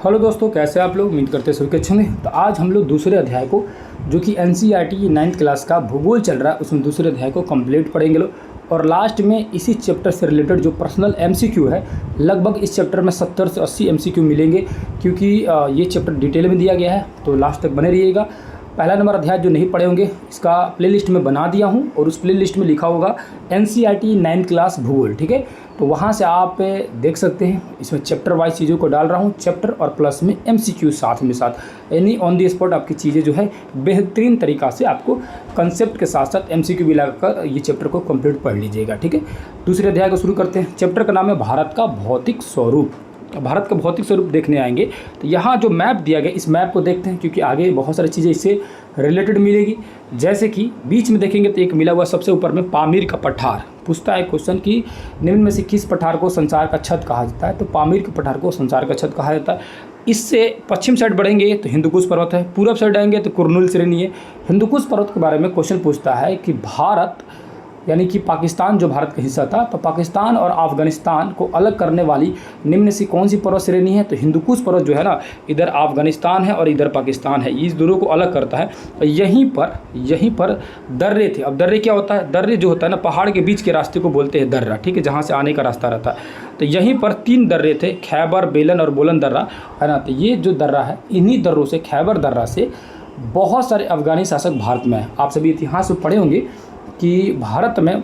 Hello दोस्तों, कैसे आप लोग? उम्मीद करते हैं सभी अच्छे होंगे। तो आज हम लोग दूसरे अध्याय को, जो कि एनसीईआरटी 9th क्लास का भूगोल चल रहा है, उसमें दूसरे अध्याय को कंप्लीट पढ़ेंगे लोग। और लास्ट में इसी चैप्टर से रिलेटेड जो पर्सनल एमसीक्यू है, लगभग इस चैप्टर में 70 से 80 एमसीक्यू मिलेंगे, क्योंकि ये चैप्टर डिटेल में दिया गया है। तो लास्ट तक बने रहिएगा। पहला नंबर अध्याय जो नहीं पढ़े होंगे, इसका प्लेलिस्ट में बना दिया हूँ और उस प्लेलिस्ट में लिखा होगा एनसीईआरटी 9th क्लास भूगोल, ठीक है। तो वहाँ से आप देख सकते हैं। इसमें चैप्टर वाइज चीज़ों को डाल रहा हूँ, चैप्टर और प्लस में एमसीक्यू साथ में साथ, यानी ऑन दी स्पॉट आपकी चीज़ें जो है बेहतरीन तरीक़ा से आपको कंसेप्ट के साथ साथ एमसीक्यू भी लगाकर ये चैप्टर को कंप्लीट पढ़ लीजिएगा, ठीक है। दूसरे अध्याय को शुरू करते हैं। चैप्टर का नाम है भारत का भौतिक स्वरूप। भारत का भौतिक स्वरूप देखने आएंगे। तो यहाँ जो मैप दिया गया, इस मैप को देखते हैं, क्योंकि आगे बहुत सारी चीज़ें इससे रिलेटेड मिलेगी। जैसे कि बीच में देखेंगे तो एक मिला हुआ सबसे ऊपर में पामीर का पठार। पूछता है क्वेश्चन कि निम्न में से किस पठार को संसार का छत कहा जाता है? तो पामीर के पठार को संसार का छत कहा जाता है। इससे पश्चिम साइड बढ़ेंगे तो हिंदुकुश पर्वत है, पूरब साइड आएंगे तो कुरनूल श्रेणी है। हिंदुकुश पर्वत के बारे में क्वेश्चन पूछता है कि भारत, यानी कि पाकिस्तान जो भारत का हिस्सा था, तो पाकिस्तान और अफ़गानिस्तान को अलग करने वाली निम्न से कौन सी पर्वत श्रेणी है? तो हिंदुकुश पर्वत जो है ना, इधर अफ़गानिस्तान है और इधर पाकिस्तान है, इस दोनों को अलग करता है। और यहीं पर दर्रे थे। अब दर्रे क्या होता है? दर्रे जो होता है ना, पहाड़ के बीच के रास्ते को बोलते हैं दर्रा, ठीक है, जहाँ से आने का रास्ता रहता है। तो यहीं पर 3 दर्रे थे, खैबर, बेलन और बोलन दर्रा, है ना। तो ये जो दर्रा है, इन्हीं दर्रों से, खैबर दर्रा से बहुत सारे अफ़गानी शासक भारत में हैं। आप सभी इतिहास में पढ़े होंगे कि भारत में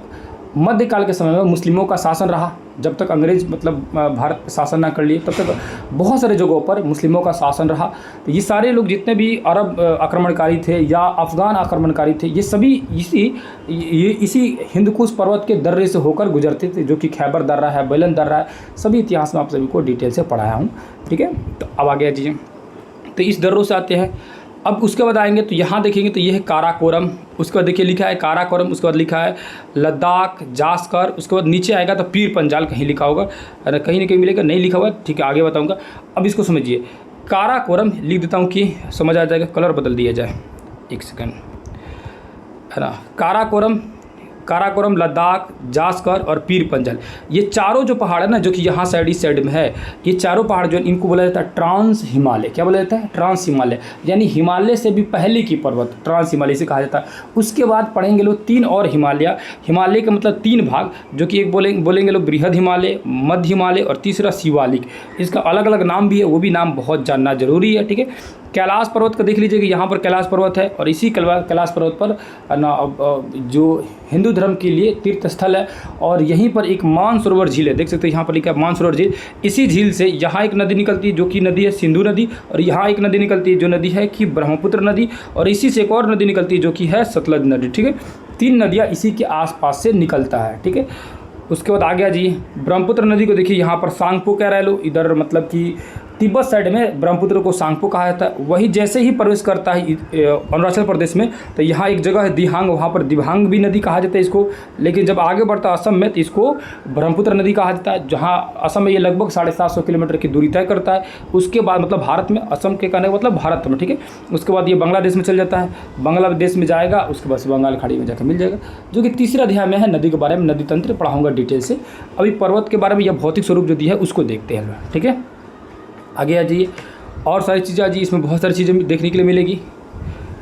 मध्यकाल के समय में मुस्लिमों का शासन रहा। जब तक अंग्रेज भारत पे शासन ना कर लिए, तब तक बहुत सारे जगहों पर मुस्लिमों का शासन रहा। तो ये सारे लोग जितने भी अरब आक्रमणकारी थे या अफ़गान आक्रमणकारी थे, ये सभी इसी हिंदकुश पर्वत के दर्रे से होकर गुजरते थे, जो कि खैबर दर्रा है, बेलन दर्रा है। सभी इतिहास में आप सभी को डिटेल से पढ़ाया हूँ, ठीक है। तो अब आ गया चीज़ें, तो इस दर्रों से आते हैं। अब उसके बाद आएंगे तो यहाँ देखेंगे तो ये है काराकोरम। उसके बाद देखिए लिखा है काराकोरम, उसके बाद लिखा है लद्दाख, जास्कर। उसके बाद नीचे आएगा तो पीर पंजाल कहीं लिखा होगा, अरे कहीं ना कहीं मिलेगा, नहीं लिखा हुआ, ठीक है, आगे बताऊँगा। अब इसको समझिए, काराकोरम लिख देता हूँ कि समझ आ जाएगा, कलर बदल दिया जाए, एक सेकेंड, है ना। काराकोरम, लद्दाख, जास्कर और पीर पंजाल, ये चारों जो पहाड़ है ना, जो कि यहाँ साइड इस साइड में है, ये चारों पहाड़ जो है, इनको बोला जाता है ट्रांस हिमालय। क्या बोला जाता है? ट्रांस हिमालय, यानी हिमालय से भी पहले की पर्वत ट्रांस हिमालय से कहा जाता है। उसके बाद पढ़ेंगे लोग 3 और हिमालय। हिमालय का मतलब 3 भाग, जो कि एक बोलेंगे लोग बृहद हिमालय, मध्य हिमालय और तीसरा शिवालिक। इसका अलग अलग नाम भी है, वो भी नाम बहुत जानना जरूरी है, ठीक है। कैलाश पर्वत का देख लीजिए कि यहाँ पर कैलाश पर्वत है, और इसी कैलाश पर्वत पर ना जो हिंदू धर्म के लिए तीर्थ स्थल है। और यहीं पर एक मानसरोवर झील है, देख सकते हैं यहाँ पर लिखा है मानसरोवर झील। इसी झील से यहाँ एक नदी निकलती है, जो कि नदी है सिंधु नदी, और यहाँ एक नदी निकलती है, जो नदी है कि ब्रह्मपुत्र नदी, और इसी से एक और नदी निकलती है, जो कि है सतलज नदी, ठीक है। 3 नदियाँ इसी के आसपास से निकलता है, ठीक है। उसके बाद आ गया जी ब्रह्मपुत्र नदी को, देखिए यहाँ पर सांगपो कह रहे लोग, इधर मतलब कि तिब्बत साइड में ब्रह्मपुत्र को सांगपो कहा जाता है। वही जैसे ही प्रवेश करता है अरुणाचल प्रदेश में, तो यहाँ एक जगह है दिहांग, वहाँ पर दिबांग भी नदी कहा जाता है इसको। लेकिन जब आगे बढ़ता है असम में, तो इसको ब्रह्मपुत्र नदी कहा जाता है, जहाँ असम में ये लगभग 750 किलोमीटर की दूरी तय करता है। उसके बाद मतलब भारत में, असम के कहने का मतलब भारत में, ठीक है। उसके बाद ये बांग्लादेश में चल जाता है, बांग्लादेश में जाएगा, उसके बाद बंगाल खाड़ी में जाकर मिल जाएगा, जो कि तीसरे अध्याय में है। नदी के बारे में, नदी तंत्र पढ़ाऊँगा डिटेल से। अभी पर्वत के बारे में या भौतिक स्वरूप जो दिया है उसको देखते हैं, ठीक है। आगे आ जाइए, और सारी चीज़ें आ जाइए, इसमें बहुत सारी चीज़ें देखने के लिए मिलेगी।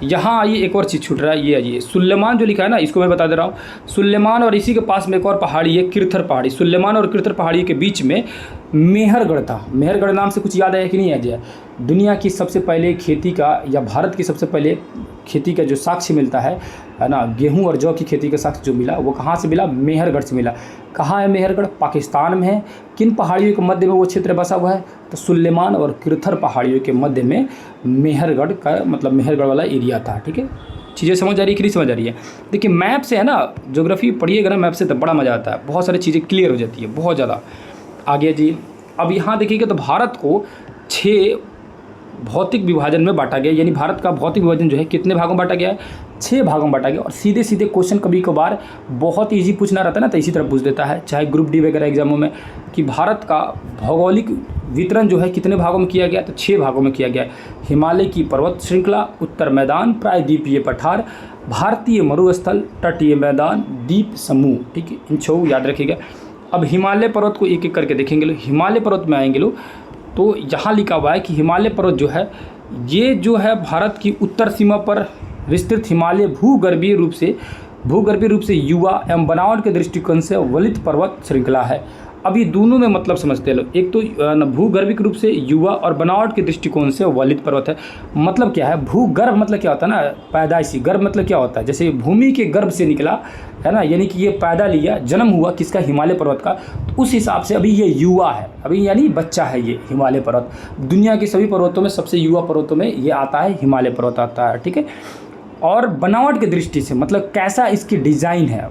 यहाँ आइए, एक और चीज़ छूट रहा है, ये आइए सुलेमान जो लिखा है ना, इसको मैं बता दे रहा हूँ। सुलेमान और इसी के पास में एक और पहाड़ी है, किरथर पहाड़ी। सुलेमान और किरथर पहाड़ी के बीच में मेहरगढ़ था। मेहरगढ़ नाम से कुछ याद आया कि नहीं याद आया? दुनिया की सबसे पहले खेती का, या भारत की सबसे पहले खेती का जो साक्ष्य मिलता है ना, गेहूं और जौ की खेती का साक्ष्य जो मिला, वो कहाँ से मिला? मेहरगढ़ से मिला। कहाँ है मेहरगढ़? पाकिस्तान में है। किन पहाड़ियों के मध्य में वो क्षेत्र बसा हुआ है? तो सुलेमान और किरथर पहाड़ियों के मध्य में मेहरगढ़ का मतलब मेहरगढ़ वाला एरिया था, ठीक है। चीज़ें समझ आ रही है कि नहीं समझ आ रही है? देखिए मैप से है ना, ज्योग्राफी पढ़िएगा ना मैप से, तो बड़ा मज़ा आता है, बहुत सारी चीज़ें क्लियर हो जाती है, बहुत ज़्यादा। आगे जी, अब यहाँ देखिएगा तो भारत को 6 भौतिक विभाजन में बांटा गया, यानी भारत का भौतिक विभाजन जो है कितने भागों में बांटा गया है? 6 भागों में बांटा गया। और सीधे सीधे क्वेश्चन कभी कभार बहुत ईजी पूछना रहता है ना, तो इसी तरह पूछ देता है, चाहे ग्रुप डी वगैरह एग्जामों में, कि भारत का भौगोलिक वितरण जो है कितने भागों में किया गया? तो 6 भागों में किया गया है। हिमालय की पर्वत श्रृंखला, उत्तर मैदान, प्रायद्वीपीय पठार, भारतीय मरुस्थल, तटीय मैदान, द्वीप समूह, ठीक है। इन 6 याद रखिएगा। अब हिमालय पर्वत को एक एक करके देखेंगे लोग। हिमालय पर्वत में आएंगे लोग तो यहाँ लिखा हुआ है कि हिमालय पर्वत जो है ये जो है भारत की उत्तर सीमा पर विस्तृत हिमालय भूगर्भीय रूप से युवा एवं बनावट के दृष्टिकोण से वलित पर्वत श्रृंखला है। अब ये दोनों में मतलब समझते हैं लोग, एक तो भूगर्भिक रूप से युवा और बनावट के दृष्टिकोण से वलित पर्वत है। मतलब क्या है, भूगर्भ मतलब क्या होता है ना, पैदाइशी। गर्भ मतलब क्या होता है, जैसे भूमि के गर्भ से निकला है ना, यानी कि ये पैदा लिया, जन्म हुआ किसका, हिमालय पर्वत का। तो उस हिसाब से अभी ये युवा है, अभी यानी बच्चा है ये हिमालय पर्वत। दुनिया के सभी पर्वतों में सबसे युवा पर्वतों में ये आता है, हिमालय पर्वत आता है, ठीक है। और बनावट की दृष्टि से मतलब कैसा इसकी डिज़ाइन है,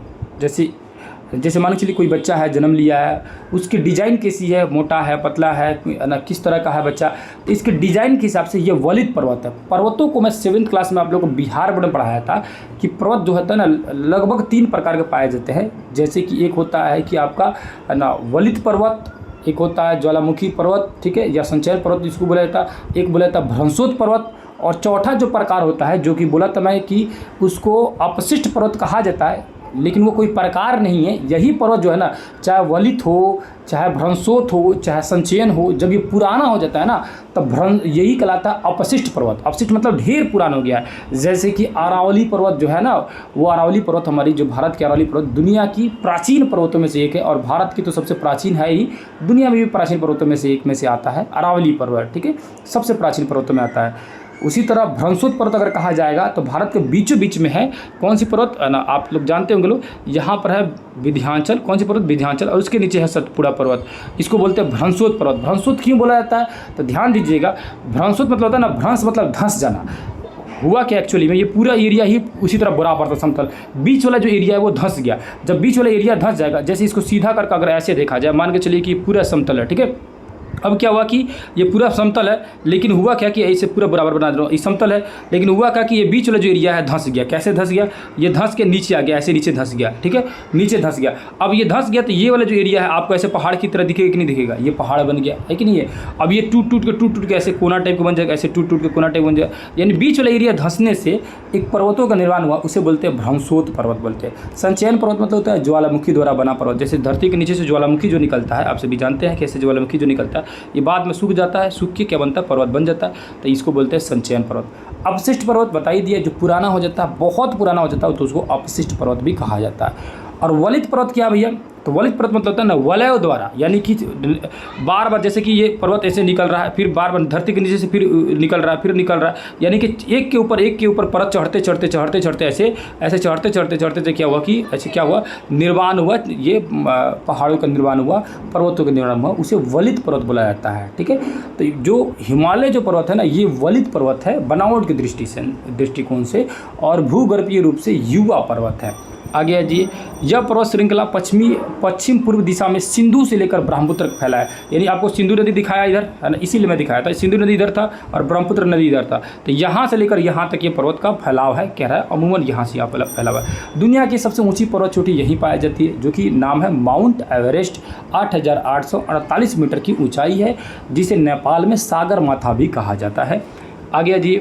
जैसे मान के चलिए कोई बच्चा है, जन्म लिया है, उसकी डिज़ाइन कैसी है, मोटा है, पतला है ना, किस तरह का है बच्चा, तो इसके डिज़ाइन के हिसाब से ये वलित पर्वत है। पर्वतों को मैं 7th क्लास में आप लोगों को बिहार बोर्ड में पढ़ाया था कि पर्वत जो होता है ना लगभग 3 प्रकार के पाए जाते हैं। जैसे कि एक होता है कि आपका है ना वलित पर्वत, एक होता है ज्वालामुखी पर्वत, ठीक है, या संचयन पर्वत जिसको बोला जाता है, एक बोला जाता है भ्रंशोत पर्वत, और चौथा जो प्रकार होता है जो कि बोला था मैं कि उसको अपशिष्ट पर्वत कहा जाता है, लेकिन वो कोई प्रकार नहीं है। यही पर्वत जो है ना, चाहे वलित हो, चाहे भ्रंशोत हो, चाहे संचयन हो, जब ये पुराना हो जाता है ना तब यही कहलाता है अपशिष्ट पर्वत। अपशिष्ट मतलब ढेर पुराना हो गया है। जैसे कि अरावली पर्वत जो है ना, वो अरावली पर्वत हमारी जो भारत की अरावली पर्वत दुनिया की प्राचीन पर्वतों में से एक है, और भारत की तो सबसे प्राचीन है ही, दुनिया में भी प्राचीन पर्वतों में से एक में से आता है अरावली पर्वत, ठीक है, सबसे प्राचीन पर्वतों में आता है। उसी तरह भ्रंशोत पर्वत अगर कहा जाएगा तो भारत के बीचों बीच में है कौन सी पर्वत ना, आप लोग जानते होंगे लोग, यहाँ पर है विंध्याचल। कौन सी पर्वत, विंध्याचल, और उसके नीचे है सतपुड़ा पर्वत। इसको बोलते हैं भ्रंशोत पर्वत। भ्रंशोत क्यों बोला जाता है तो ध्यान दीजिएगा, भ्रंशोत मतलब होता है ना, भ्रंश मतलब धंस जाना। हुआ क्या एक्चुअली में, ये पूरा एरिया ही उसी तरह बराबर था समतल, बीच वाला जो एरिया है वो धंस गया। जब बीच वाला एरिया धंस जाएगा, जैसे इसको सीधा करके अगर ऐसे देखा जाए, मान के चलिए कि पूरा समतल है, ठीक है। अब क्या हुआ कि ये पूरा समतल है, लेकिन हुआ क्या कि ऐसे पूरा बराबर बना दे रहा हूँ, ये समतल है, लेकिन हुआ क्या कि ये बीच वाला जो एरिया है धंस गया। कैसे धंस गया, ये धंस के नीचे आ गया, ऐसे नीचे धंस गया, ठीक है, नीचे धंस गया। अब ये धंस गया तो ये वाला जो एरिया है आपको ऐसे पहाड़ की तरह दिखेगा कि नहीं दिखेगा, ये पहाड़ बन गया है कि नहीं है। अब ये टूट टूट के ऐसे कोना टाइप का बन जाएगा, ऐसे टूट के कोना टाइप बन जाएगा, यानी बीच वाला एरिया धंसने से एक पर्वतों का निर्माण हुआ, उसे बोलते हैं भ्रंशोत पर्वत बोलते हैं। संचयन पर्वत मतलब होता है ज्वालामुखी द्वारा बना पर्वत। जैसे धरती के नीचे से ज्वालामुखी जो निकलता है, आप सभी जानते हैं कैसे ज्वालामुखी जो निकलता है, ये बाद में सूख जाता है, सूख के क्या बनता है, पर्वत बन जाता है, तो इसको बोलते हैं संचयन पर्वत। अपशिष्ट पर्वत बता ही दिया, जो पुराना हो जाता है, बहुत पुराना हो जाता है, तो उसको अपशिष्ट पर्वत भी कहा जाता है। और वलित पर्वत क्या भैया, तो वलित पर्वत मतलब होता है ना वलय द्वारा, यानी कि बार बार, जैसे कि ये पर्वत ऐसे निकल रहा है, फिर बार बार धरती के नीचे से फिर निकल रहा है, फिर निकल रहा है, यानी कि एक के ऊपर परत चढ़ते ऐसे चढ़ते क्या हुआ कि ऐसे क्या हुआ, निर्माण हुआ, ये पहाड़ों का निर्माण हुआ, पर्वतों का निर्माण हुआ, उसे वलित पर्वत बोला जाता है, ठीक है। तो जो हिमालय जो पर्वत है ना, ये वलित पर्वत है बनावट की दृष्टिकोण से, और भूगर्भीय रूप से युवा पर्वत है। आगे जी, यह पर्वत श्रृंखला पश्चिम पूर्व दिशा में सिंधु से लेकर ब्रह्मपुत्र तक फैला है। यानी आपको सिंधु नदी दिखाया इधर है ना, इसीलिए मैं दिखाया था, सिंधु नदी इधर था और ब्रह्मपुत्र नदी इधर था, तो यहाँ से लेकर यहाँ तक ये पर्वत का फैलाव है, कह रहा है अमूमन यहाँ से यहाँ फैला हुआ है। दुनिया की सबसे ऊंची पर्वत चोटी यहीं पाई जाती है, जो कि नाम है माउंट एवरेस्ट। 8,848 मीटर की ऊँचाई है, जिसे नेपाल में सागर माथा भी कहा जाता है। आगे जी,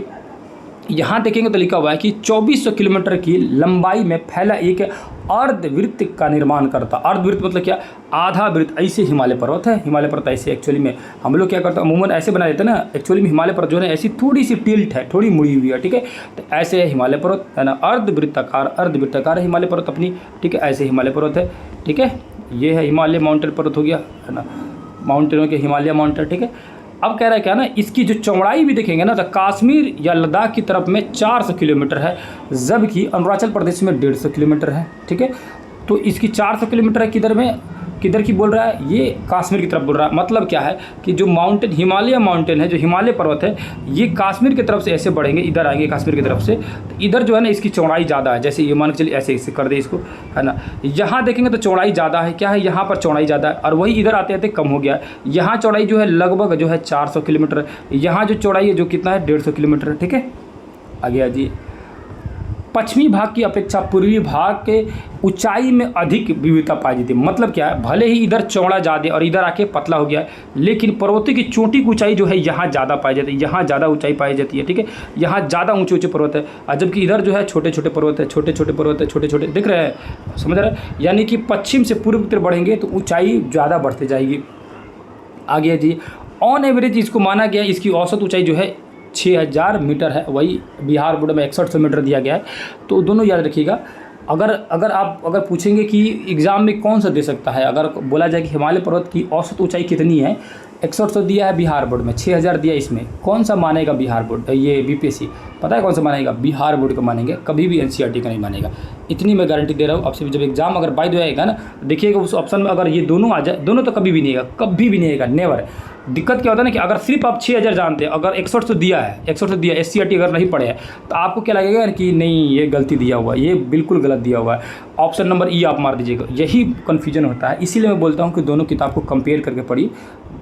यहाँ देखेंगे तो लिखा हुआ है कि 2400 किलोमीटर की लंबाई में फैला एक अर्धवृत्त का निर्माण करता। अर्धवृत्त मतलब क्या, आधा वृत्त, ऐसे हिमालय पर्वत है। हिमालय पर्वत ऐसे एक्चुअली में हम लोग क्या करते हैं, अमूमन ऐसे बना देते हैं ना, एक्चुअली में हिमालय पर्वत जो है ऐसी थोड़ी सी टिल्ट है, थोड़ी मुड़ी हुई है, ठीक है। तो ऐसे हिमालय पर्वत है ना, अर्धवृत्ताकार है हिमालय पर्वत अपनी, ठीक है, ऐसे हिमालय पर्वत है, ठीक है। ये है हिमालय माउंटेन पर्वत हो गया है ना, माउंटेनों के हिमालय माउंटेन, ठीक है। अब कह रहा है क्या ना, इसकी जो चौड़ाई भी देखेंगे ना, तो कश्मीर या लद्दाख की तरफ में 400 किलोमीटर है, जबकि अरुणाचल प्रदेश में 150 किलोमीटर है, ठीक है। तो इसकी 400 किलोमीटर है, किधर की बोल रहा है, ये कश्मीर की तरफ बोल रहा है। मतलब क्या है कि जो माउंटेन, हिमालय माउंटेन है, जो हिमालय पर्वत है, ये कश्मीर की तरफ से ऐसे बढ़ेंगे, इधर आएंगे कश्मीर की तरफ से, तो इधर जो है ना इसकी चौड़ाई ज़्यादा है। जैसे ये मान के चलिए ऐसे कर दे इसको, है ना, यहाँ देखेंगे तो चौड़ाई ज़्यादा है, क्या है, यहाँ पर चौड़ाई ज़्यादा है, और वही इधर आते आते कम हो गया है। यहाँ चौड़ाई जो है लगभग जो है 400 किलोमीटर, यहाँ जो चौड़ाई है जो कितना है 150 किलोमीटर, ठीक है। आगे जी, पश्चिमी भाग की अपेक्षा पूर्वी भाग के ऊंचाई में अधिक विविधता पाई जाती है। मतलब क्या है, भले ही इधर चौड़ा ज़्यादा और इधर आके पतला हो गया है, लेकिन पर्वतों की चोटी की ऊंचाई जो है यहाँ ज़्यादा पाई जाती है, यहाँ ज़्यादा ऊंचाई पाई जाती है, ठीक है। यहाँ ज़्यादा ऊंचे पर्वत है, और जबकि इधर जो है छोटे छोटे पर्वत है, छोटे दिख रहे हैं, समझ रहे हैं। यानी कि पश्चिम से पूर्व की तरफ बढ़ेंगे तो ऊँचाई ज़्यादा बढ़ती जाएगी। आगे जी, ऑन एवरेज इसको माना गया, इसकी औसत ऊंचाई जो है 6000 मीटर है, वही बिहार बोर्ड में 6100 मीटर दिया गया है। तो दोनों याद रखिएगा। अगर पूछेंगे कि एग्ज़ाम में कौन सा दे सकता है, अगर बोला जाए कि हिमालय पर्वत की औसत ऊंचाई कितनी है, 6100 दिया है बिहार बोर्ड में, 6000 दिया, इसमें कौन सा मानेगा बिहार बोर्ड, ये बीपीएससी पता है कौन सा मानेगा? बिहार बोर्ड का मानेंगे, कभी भी एनसीईआरटी का नहीं मानेगा। इतनी मैं गारंटी दे रहा हूँ आपसे। जब एग्जाम अगर बाय द वे आएगा ना, देखिएगा उस ऑप्शन में अगर ये दोनों आ जाए, दोनों तो कभी भी नहीं आएगा, कभी भी नहीं आएगा, नेवर। दिक्कत क्या होता है ना कि अगर सिर्फ आप 6000 जानते हैं, अगर 6100 दिया है, 6100 दिया, एससीईआरटी अगर नहीं पढ़े है, तो आपको क्या लगेगा कि नहीं ये गलती दिया हुआ है, ये बिल्कुल गलत दिया हुआ है, ऑप्शन नंबर ई आप मार दीजिएगा। यही कन्फ्यूजन होता है। इसीलिए मैं बोलता हूँ कि दोनों किताब को कंपेयर करके पढ़िए,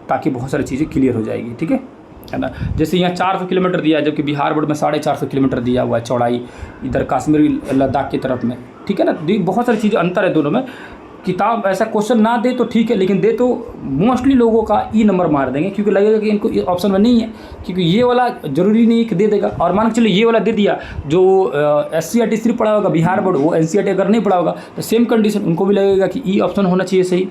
ताकि बहुत सारी चीज़ें क्लियर हो जाएगी, ठीक है ना। जैसे यहाँ 400 किलोमीटर दिया है, जबकि बिहार बोर्ड में 450 किलोमीटर दिया हुआ है चौड़ाई, इधर कश्मीर लद्दाख की तरफ में, ठीक है ना। बहुत सारी चीज़ें अंतर है दोनों में। किताब ऐसा क्वेश्चन ना दे तो ठीक है, लेकिन दे तो मोस्टली लोगों का ई नंबर मार देंगे, क्योंकि लगेगा कि इनको ऑप्शन में नहीं है, क्योंकि ये वाला ज़रूरी नहीं है कि दे देगा। और मान के चलिए ये वाला दे दिया, जो एससीईआरटी सिर्फ पढ़ा होगा बिहार बोर्ड, वो एनसीईआरटी अगर नहीं पढ़ा होगा, तो सेम कंडीशन उनको भी लगेगा कि ई ऑप्शन होना चाहिए सही,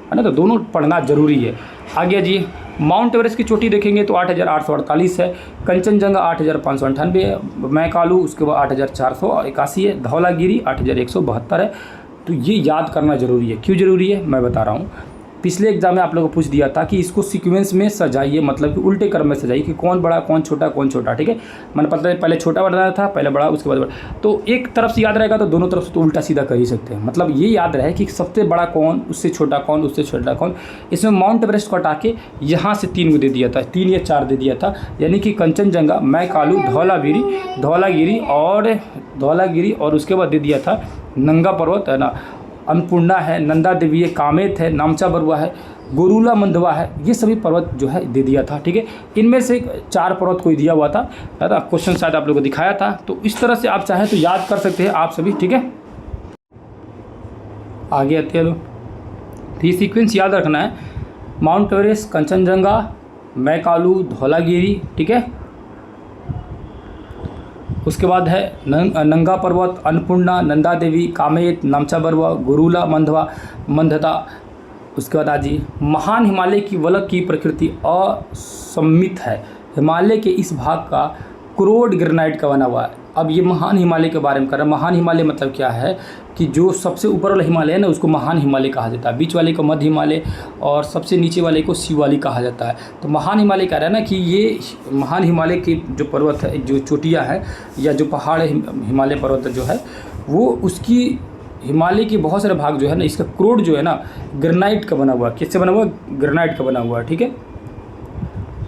है ना। तो दोनों पढ़ना जरूरी है। आगे जी, माउंट एवरेस्ट की चोटी देखेंगे तो 8848 है, कंचनजंगा 8598 है, मैकालू उसके बाद 8481 है, धौलागिरी 8172 है। तो ये याद करना ज़रूरी है। क्यों ज़रूरी है मैं बता रहा हूँ। पिछले एग्जाम में आप लोगों को पूछ दिया था कि इसको सीक्वेंस में सजाइए, मतलब कि उल्टे क्रम में सजाइए कि कौन बड़ा कौन छोटा, ठीक है। मैंने पहले छोटा बनाया था, पहले बड़ा उसके बाद बड़ा। तो एक तरफ से याद रहेगा तो दोनों तरफ से तो उल्टा सीधा कर ही सकते हैं। मतलब ये याद रहे कि सबसे बड़ा कौन, उससे छोटा कौन, उससे छोटा कौन। इसमें माउंट एवरेस्ट को हटा के यहाँ से 3 को दे दिया था, 3 या 4 दे दिया था, यानी कि कंचनजंगा, मैकालू, धौलागिरी और उसके बाद दे दिया था नंगा पर्वत, है ना, अन्नपूर्णा है, नंदा देवी है, कामेत है, नामचा बरुआ है, गोरुला मंधवा है। ये सभी पर्वत जो है दे दिया था, ठीक है। इनमें से 4 पर्वत कोई दिया हुआ था, है ना। क्वेश्चन शायद आप लोगों को दिखाया था। तो इस तरह से आप चाहें तो याद कर सकते हैं आप सभी, ठीक है। आगे आते हैं तो ये सीक्वेंस याद रखना है, माउंट एवरेस्ट, कंचनजंगा, मैकालू, धौलागिरी, ठीक है। उसके बाद है नंगा पर्वत, अन्नपूर्णा, नंदा देवी, कामेत, नामचा बरुआ, गोरुला मंधता। उसके बाद आज महान हिमालय की वलय की प्रकृति असम्मित है। हिमालय के इस भाग का क्रोड ग्रेनाइट का बना हुआ है। अब ये महान हिमालय के बारे में कर रहा है। महान हिमालय मतलब क्या है कि जो सबसे ऊपर वाला हिमालय है ना, उसको महान हिमालय कहा जाता है, बीच वाले को मध्य हिमालय और सबसे नीचे वाले को शिवालिक कहा जाता है। तो महान हिमालय कह रहा है ना कि ये महान हिमालय की जो पर्वत है, जो चोटियाँ हैं या जो पहाड़ है, हिमालय पर्वत जो है, वो उसकी हिमालय के बहुत सारे भाग जो है ना, इसका क्रोड जो है ना ग्रेनाइट का बना हुआ है। किससे बना हुआ है? ग्रेनाइट का बना हुआ है, ठीक है।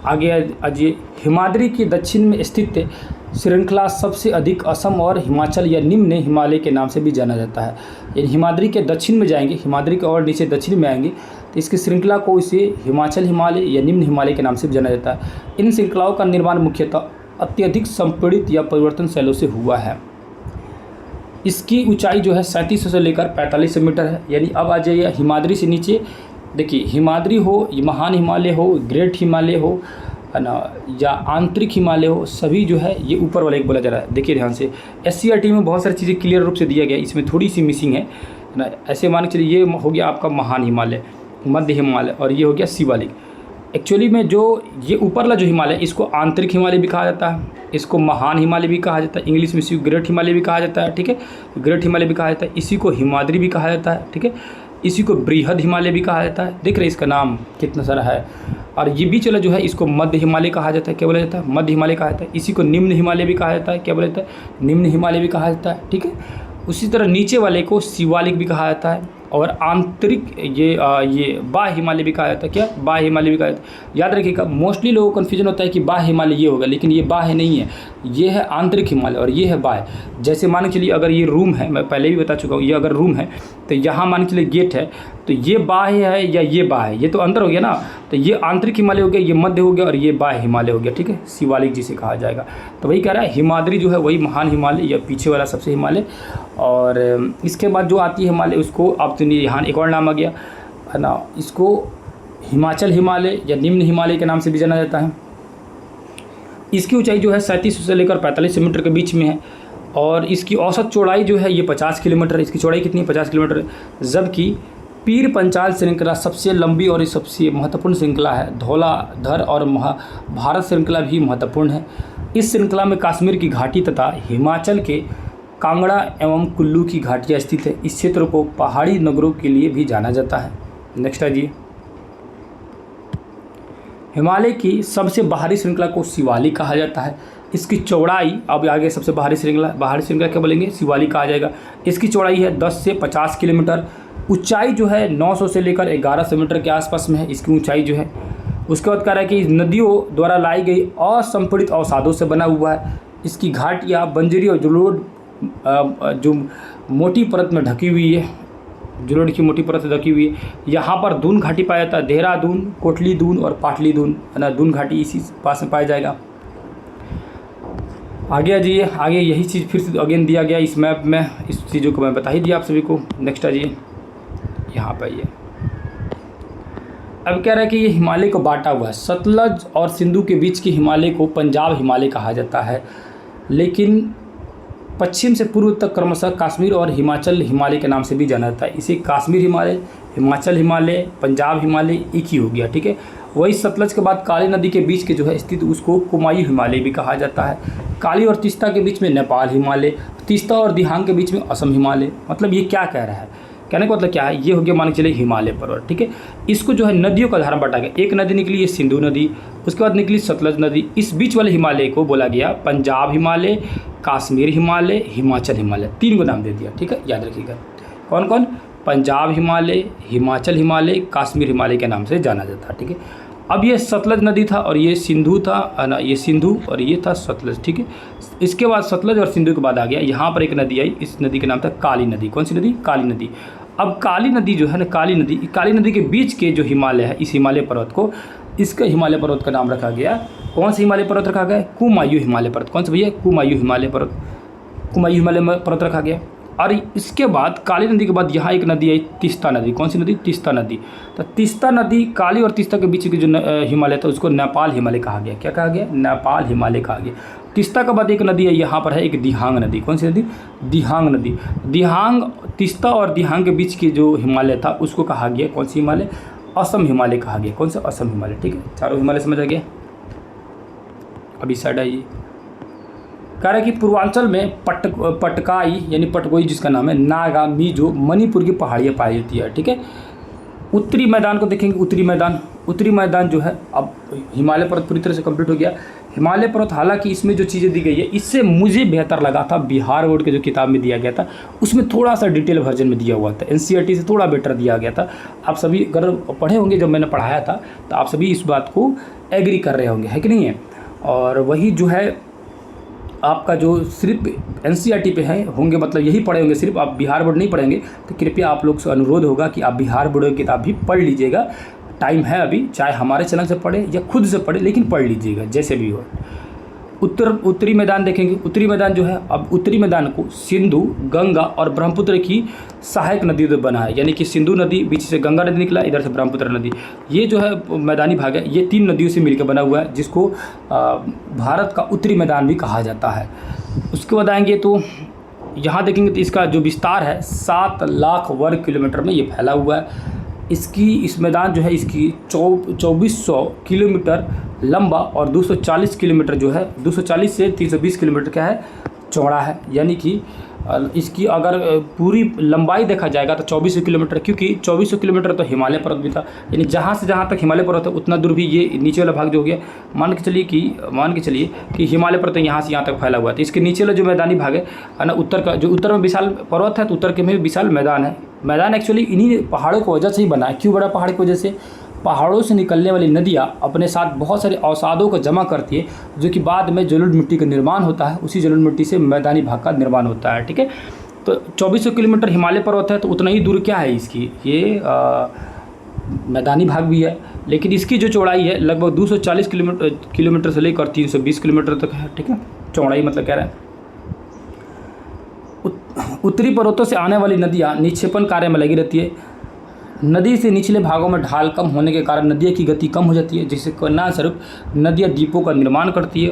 आगे अजय हिमाद्री के दक्षिण में स्थित श्रृंखला सबसे अधिक असम और हिमाचल या निम्न हिमालय के नाम से भी जाना जाता है। यानी हिमाद्री के दक्षिण में जाएंगे, हिमाद्री के और नीचे दक्षिण में आएंगे, तो इसकी श्रृंखला को इसे हिमाचल हिमालय या निम्न हिमालय के नाम से भी जाना जाता है। इन श्रृंखलाओं का निर्माण मुख्यतः अत्यधिक संपीड़ित या परिवर्तन शैलों से हुआ है। इसकी ऊंचाई जो है 3700 से लेकर 4500 मीटर है। यानी अब आ जाइए हिमाद्री से नीचे, देखिए हिमाद्री हो, महान हिमालय हो, ग्रेट हिमालय हो, है ना, या आंतरिक हिमालय हो, सभी जो है ये ऊपर वाला एक बोला जा रहा है। देखिए ध्यान से, एससीईआरटी में बहुत सारी चीज़ें क्लियर रूप से दिया गया, इसमें थोड़ी सी मिसिंग है ना। ऐसे मान के चलिए ये हो गया आपका महान हिमालय, मध्य हिमालय, और ये हो गया शिवालिक। एक्चुअली में जो ये ऊपर वाला जो हिमालय, इसको आंतरिक हिमालय भी कहा जाता है, इसको महान हिमालय भी कहा जाता है, इंग्लिश में इसी को ग्रेट हिमालय भी कहा जाता है, ठीक है। ग्रेट हिमालय भी कहा जाता है, इसी को हिमाद्री भी कहा जाता है, ठीक है। इसी को बृहद हिमालय भी कहा जाता है। देख रहे इसका नाम कितना सारा है। और ये बीच वाला जो है इसको मध्य हिमालय कहा जाता है। क्या बोला जाता है? मध्य हिमालय कहा जाता है। इसी को निम्न हिमालय भी कहा जाता है। क्या बोला जाता है? निम्न हिमालय भी कहा जाता है, ठीक है। उसी तरह नीचे वाले को शिवालिक भी कहा जाता है, और आंतरिक ये बाह्य हिमालय भी कहा जाता है। क्या? बाह्य हिमालय भी कहा जाता है। याद रखिएगा, मोस्टली लोगों को कन्फ्यूजन होता है कि बाह्य हिमालय ये होगा, लेकिन ये बाह्य नहीं है, ये है आंतरिक हिमालय और ये है बाह्य। जैसे मान के चलिए अगर ये रूम है, मैं पहले भी बता चुका हूँ, ये अगर रूम है तो यहाँ मान के चलिए गेट है, तो ये बाह्य है या ये बाह्य, ये तो अंदर हो गया ना। तो ये आंतरिक हिमालय हो गया, ये मध्य हो गया, और ये बाह्य हिमालय हो गया, ठीक है। शिवालिक जिसे कहा जाएगा। तो वही कह रहा है हिमाद्री जो है वही महान हिमालय या पीछे वाला सबसे हिमालय। और इसके बाद जो आती है हिमालय, उसको आप सुनिए यहाँ एक और नाम आ गया, है ना, इसको हिमाचल हिमालय या निम्न हिमालय के नाम से भी जाना जाता है। इसकी ऊंचाई जो है 3700 से लेकर 4500 मीटर के बीच में है, और इसकी औसत चौड़ाई जो है ये 50 किलोमीटर है। इसकी चौड़ाई कितनी है? 50 किलोमीटर है। जबकि पीर पंचाल श्रृंखला सबसे लंबी और सबसे महत्वपूर्ण श्रृंखला है। धौलाधर और भारत श्रृंखला भी महत्वपूर्ण है। इस श्रृंखला में कश्मीर की घाटी तथा हिमाचल के कांगड़ा एवं कुल्लू की घाटियाँ स्थित है। इस क्षेत्र को पहाड़ी नगरों के लिए भी जाना जाता है। नेक्स्ट है जी, हिमालय की सबसे बाहरी श्रृंखला को शिवालिक कहा जाता है। इसकी चौड़ाई, अब आगे सबसे बाहरी श्रृंखला क्या बोलेंगे, शिवालिक कहा जाएगा। इसकी चौड़ाई है 10 से 50 किलोमीटर। ऊंचाई जो है 900 से लेकर 1100 मीटर के आसपास में है इसकी ऊंचाई जो है। उसके बाद कह रहा है कि नदियों द्वारा लाई गई असंपीड़ित अवसादों से बना हुआ है। इसकी घाटियाँ बंजरी और जलोढ़ जो मोटी परत में ढकी हुई है, जलोढ़ की मोटी परत से ढकी हुई है। यहाँ पर दून घाटी पाया जाता है। देहरादून, कोटली दून और पाटली दून है ना, दून घाटी इसी पास में पाया जाएगा। आगे आ जाइए, आगे यही चीज़ फिर से अगेन दिया गया इस मैप में। इस चीज़ों को मैं बता ही दिया आप सभी को। नेक्स्ट आ जाइए, यहाँ पर ये अब कह रहा है कि ये हिमालय को बांटा हुआ है। सतलज और सिंधु के बीच के हिमालय को पंजाब हिमालय कहा जाता है, लेकिन पश्चिम से पूर्व तक क्रमशः कश्मीर और हिमाचल हिमालय के नाम से भी जाना जाता है। इसे कश्मीर हिमालय, हिमाचल हिमालय, पंजाब हिमालय एक ही हो गया, ठीक है। वही सतलज के बाद काली नदी के बीच के जो है स्थित उसको कुमायूं हिमालय भी कहा जाता है। काली और तीस्ता के बीच में नेपाल हिमालय, तीस्ता और दिहांग के बीच में असम हिमालय। मतलब ये क्या कह रहा है, कहने का मतलब क्या है, ये हो गया मान के चलिए हिमालय पर्वत, ठीक है। इसको जो है नदियों का धारण बांटा गया। एक नदी निकली ये सिंधु नदी, उसके बाद निकली सतलज नदी। इस बीच वाले हिमालय को बोला गया पंजाब हिमालय, कश्मीर हिमालय, हिमाचल हिमालय। 3 को नाम दे दिया, ठीक है, याद रखिएगा। कौन कौन, पंजाब हिमालय, हिमाचल हिमालय, कश्मीर हिमालय के नाम से जाना जाता है, ठीक है। अब ये सतलज नदी था और ये सिंधु था ना, ये सिंधु और ये था सतलज, ठीक है। इसके बाद सतलज और सिंधु के बाद आ गया यहाँ पर एक नदी आई। इस नदी का नाम था काली नदी। कौन सी नदी, काली नदी। अब काली नदी जो है ना, काली नदी के बीच के जो हिमालय है, इस हिमालय पर्वत को, इसका हिमालय पर्वत का नाम रखा गया। कौन सा हिमालय पर्वत रखा गया, कुमायूं हिमालय पर्वत। कौन सा भैया, कुमायूं हिमालय पर्वत, कुमायूं हिमालय पर्वत रखा गया। और इसके बाद काली नदी के बाद यहाँ एक नदी आई, तीस्ता नदी। कौन सी नदी, तीस्ता नदी। तो तीस्ता नदी, काली और तीस्ता के बीच के जो हिमालय था उसको नेपाल हिमालय कहा गया। क्या कहा गया, नेपाल हिमालय कहा गया। तीस्ता के बाद एक नदी है यहाँ पर है एक दिहांग नदी। कौन सी नदी, दिहांग नदी। दिहांग, तीस्ता और दिहांग के बीच की जो हिमालय था उसको कहा गया कौन सी हिमालय, असम हिमालय कहा गया। कौन सा, असम हिमालय, ठीक है। चारों हिमालय समझ आ गया। अभी साइड आइए, कह रहा है कि पूर्वांचल में पटकाई यानी पटकोई जिसका नाम है, नागा, मिजो, मणिपुर की पहाड़ियाँ पाई जाती है, ठीक है। उत्तरी मैदान को देखेंगे, उत्तरी मैदान जो है, अब हिमालय पर्वत पूरी तरह से कंप्लीट हो गया। हिमालय पर्वत, हालांकि इसमें जो चीज़ें दी गई है इससे मुझे बेहतर लगा था बिहार बोर्ड के जो किताब में दिया गया था उसमें थोड़ा सा डिटेल वर्जन में दिया हुआ था। एनसीईआरटी से थोड़ा बेटर दिया गया था। आप सभी अगर पढ़े होंगे जब मैंने पढ़ाया था तो आप सभी इस बात को एग्री कर रहे होंगे, है कि नहीं है। और वही जो है आपका जो सिर्फ एनसीईआरटी पे है होंगे, मतलब यही पढ़े होंगे, सिर्फ आप बिहार बोर्ड नहीं पढ़ेंगे, तो कृपया आप लोग से अनुरोध होगा कि आप बिहार बोर्ड की किताब भी पढ़ लीजिएगा। टाइम है अभी, चाहे हमारे चैनल से पढ़े या खुद से पढ़े, लेकिन पढ़ लीजिएगा जैसे भी हो। उत्तरी मैदान देखेंगे। उत्तरी मैदान जो है, अब उत्तरी मैदान को सिंधु, गंगा और ब्रह्मपुत्र की सहायक नदी से बना है। यानी कि सिंधु नदी, बीच से गंगा नदी निकला, इधर से ब्रह्मपुत्र नदी। ये जो है मैदानी भाग है, ये 3 नदियों से मिलकर बना हुआ है, जिसको भारत का उत्तरी मैदान भी कहा जाता है। उसके बाद आएंगे तो यहाँ देखेंगे तो इसका जो विस्तार है 7 लाख वर्ग किलोमीटर में ये फैला हुआ है। इस मैदान जो है इसकी 2400 किलोमीटर लंबा और 240 किलोमीटर जो है 240 से 320 किलोमीटर क्या है, चौड़ा है। यानी कि इसकी अगर पूरी लंबाई देखा जाएगा तो 2400 किलोमीटर, क्योंकि 2400 किलोमीटर तो हिमालय पर्वत भी था। यानी जहाँ से जहाँ तक हिमालय पर्वत है उतना दूर भी ये नीचे वाला भाग जो हो गया, मान के चलिए कि हिमालय पर्वत यहाँ से यहाँ तक फैला हुआ है। तो इसके नीचे वाला जो मैदानी भाग है ना, उत्तर का जो उत्तर में विशाल पर्वत है तो उत्तर के में विशाल मैदान है। मैदान एक्चुअली इन्हीं पहाड़ों की वजह से ही बना है। क्यों बड़ा, पहाड़ की वजह से। पहाड़ों से निकलने वाली नदियाँ अपने साथ बहुत सारे अवसादों को जमा करती है, जो कि बाद में जलोढ़ मिट्टी का निर्माण होता है। उसी जलोढ़ मिट्टी से मैदानी भाग का निर्माण होता है, ठीक है। तो 2400 किलोमीटर हिमालय पर्वत है, तो उतना ही दूर क्या है इसकी, ये मैदानी भाग भी है। लेकिन इसकी जो चौड़ाई है लगभग 240 किलोमीटर से लेकर 320 किलोमीटर तक है, ठीक है। चौड़ाई मतलब कह रहा है। उत्तरी पर्वतों से आने वाली नदियाँ निक्षेपण कार्य में लगी रहती है। नदी से निचले भागों में ढाल कम होने के कारण नदियों की गति कम हो जाती है, जिससे परिणामस्वरूप नदियाँ द्वीपों का निर्माण करती है।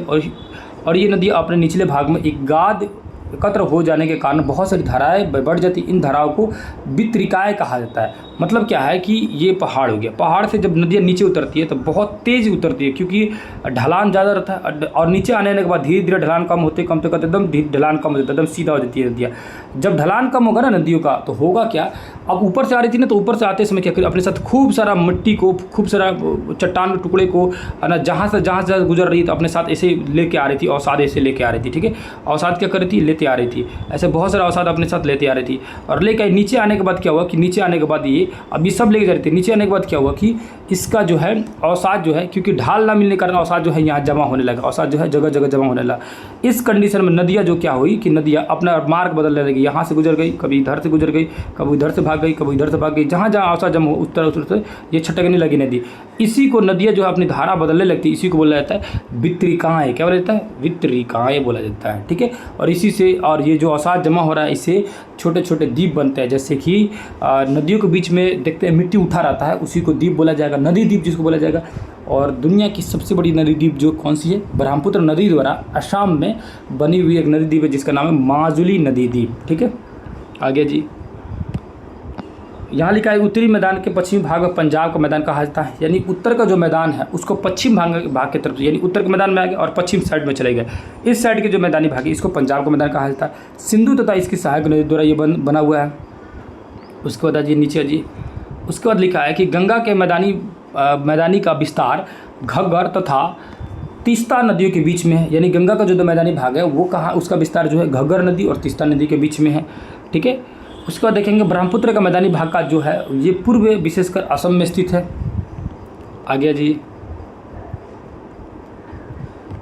और ये नदियाँ अपने निचले भाग में एक गाद एकत्र हो जाने के कारण बहुत सारी धाराएं बढ़ जाती। इन धाराओं को वितरिकाएँ कहा जाता है। मतलब क्या है कि ये पहाड़ हो गया, पहाड़ से जब नदियाँ नीचे उतरती है तो बहुत तेज़ उतरती है क्योंकि ढलान ज़्यादा रहता है, और नीचे आने के बाद धीरे धीरे ढलान कम होते एकदम ढलान कम हो जाता है, एकदम सीधा हो जाती है नदियाँ। जब ढलान कम होगा ना नदियों का तो होगा क्या, अब ऊपर से आ रही थी ना, तो ऊपर से आते समय क्या करी, अपने साथ खूब सारा मिट्टी को, खूब सारा चट्टान के टुकड़े को, है ना, जहाँ से गुजर रही तो अपने साथ ऐसे लेके आ रही थी, अवसाद ऐसे लेके आ रही थी। ठीक है, अवसाद क्या कर रही थी, लेते आ रही थी, ऐसे बहुत सारा अवसाद अपने साथ लेते आ रही थी। और लेकर नीचे आने के बाद क्या हुआ कि नीचे आने के बाद ये अब ये सब लेके जा रही थी, नीचे आने के बाद क्या हुआ कि इसका जो है अवसाद जो है, क्योंकि ढाल ना मिलने के कारण अवसाद जो है यहाँ जमा होने लगा, अवसाद जो है जगह जगह जमा होने लगा। इस कंडीशन में नदियाँ जो क्या हुई कि नदियाँ अपना मार्ग बदलने लगी, यहाँ से गुजर गई, कभी इधर से गुजर गई, कभी इधर से भाग गई, कभी इधर से भाग गई, जहाँ जहाँ अवसाद जमा हो उस तरह से ये छटकने लगी नदी। इसी को नदियाँ जो है अपनी धारा बदलने लगती है, इसी को बोला जाता है वितरिकाएँ। क्या बोला जाता है, वितरिकाएँ बोला जाता है। ठीक है, और इसी से, और ये जो अवसाद जमा हो रहा है इससे छोटे छोटे द्वीप बनते हैं, जैसे कि नदियों के बीच में देखते हैं मिट्टी उठा रहता है, उसी को द्वीप बोला जाएगा, नदी द्वीप जिसको बोला जाएगा। और दुनिया की सबसे बड़ी नदी द्वीप जो कौन सी है, ब्रह्मपुत्र नदी द्वारा असम में बनी हुई एक नदी द्वीप है जिसका नाम है माजुली नदी द्वीप। ठीक है, आगे जी, यहाँ लिखा है उत्तरी मैदान के पश्चिमी भाग में पंजाब का मैदान कहा जाता है, यानी उत्तर का जो मैदान है उसको पश्चिम भाग की तरफ, यानी उत्तर के मैदान में आ गए और पश्चिम साइड में चले गए, इस साइड के जो मैदानी भाग है इसको पंजाब का मैदान कहा जाता है। सिंधु तथा इसकी सहायक नदी द्वारा ये बना हुआ है। उसके बाद जी नीचे जी, उसके बाद लिखा है कि गंगा के मैदानी का विस्तार घग्गर तथा तीस्ता नदियों के बीच में है, यानी गंगा का जो मैदानी भाग है वो कहाँ, उसका विस्तार जो है घग्गर नदी और तीस्ता नदी के बीच में है। ठीक है, उसके बाद देखेंगे ब्रह्मपुत्र का मैदानी भाग का जो है ये पूर्व विशेषकर असम में स्थित है। आगे जी,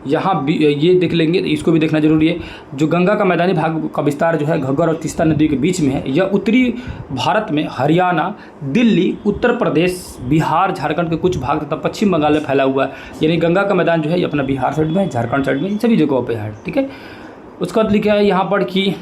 यहाँ भी ये देख लेंगे, इसको भी देखना जरूरी है। जो गंगा का मैदानी भाग का विस्तार जो है घग्गर और तीस्ता नदी के बीच में है, यह उत्तरी भारत में हरियाणा, दिल्ली, उत्तर प्रदेश, बिहार, झारखंड के कुछ भाग तथा पश्चिम बंगाल में फैला हुआ है। यानी गंगा का मैदान जो है ये अपना बिहार साइड में, झारखंड साइड में, इन सभी जगहों पर है। ठीक है, उसके बाद लिखा है यहाँ पर कि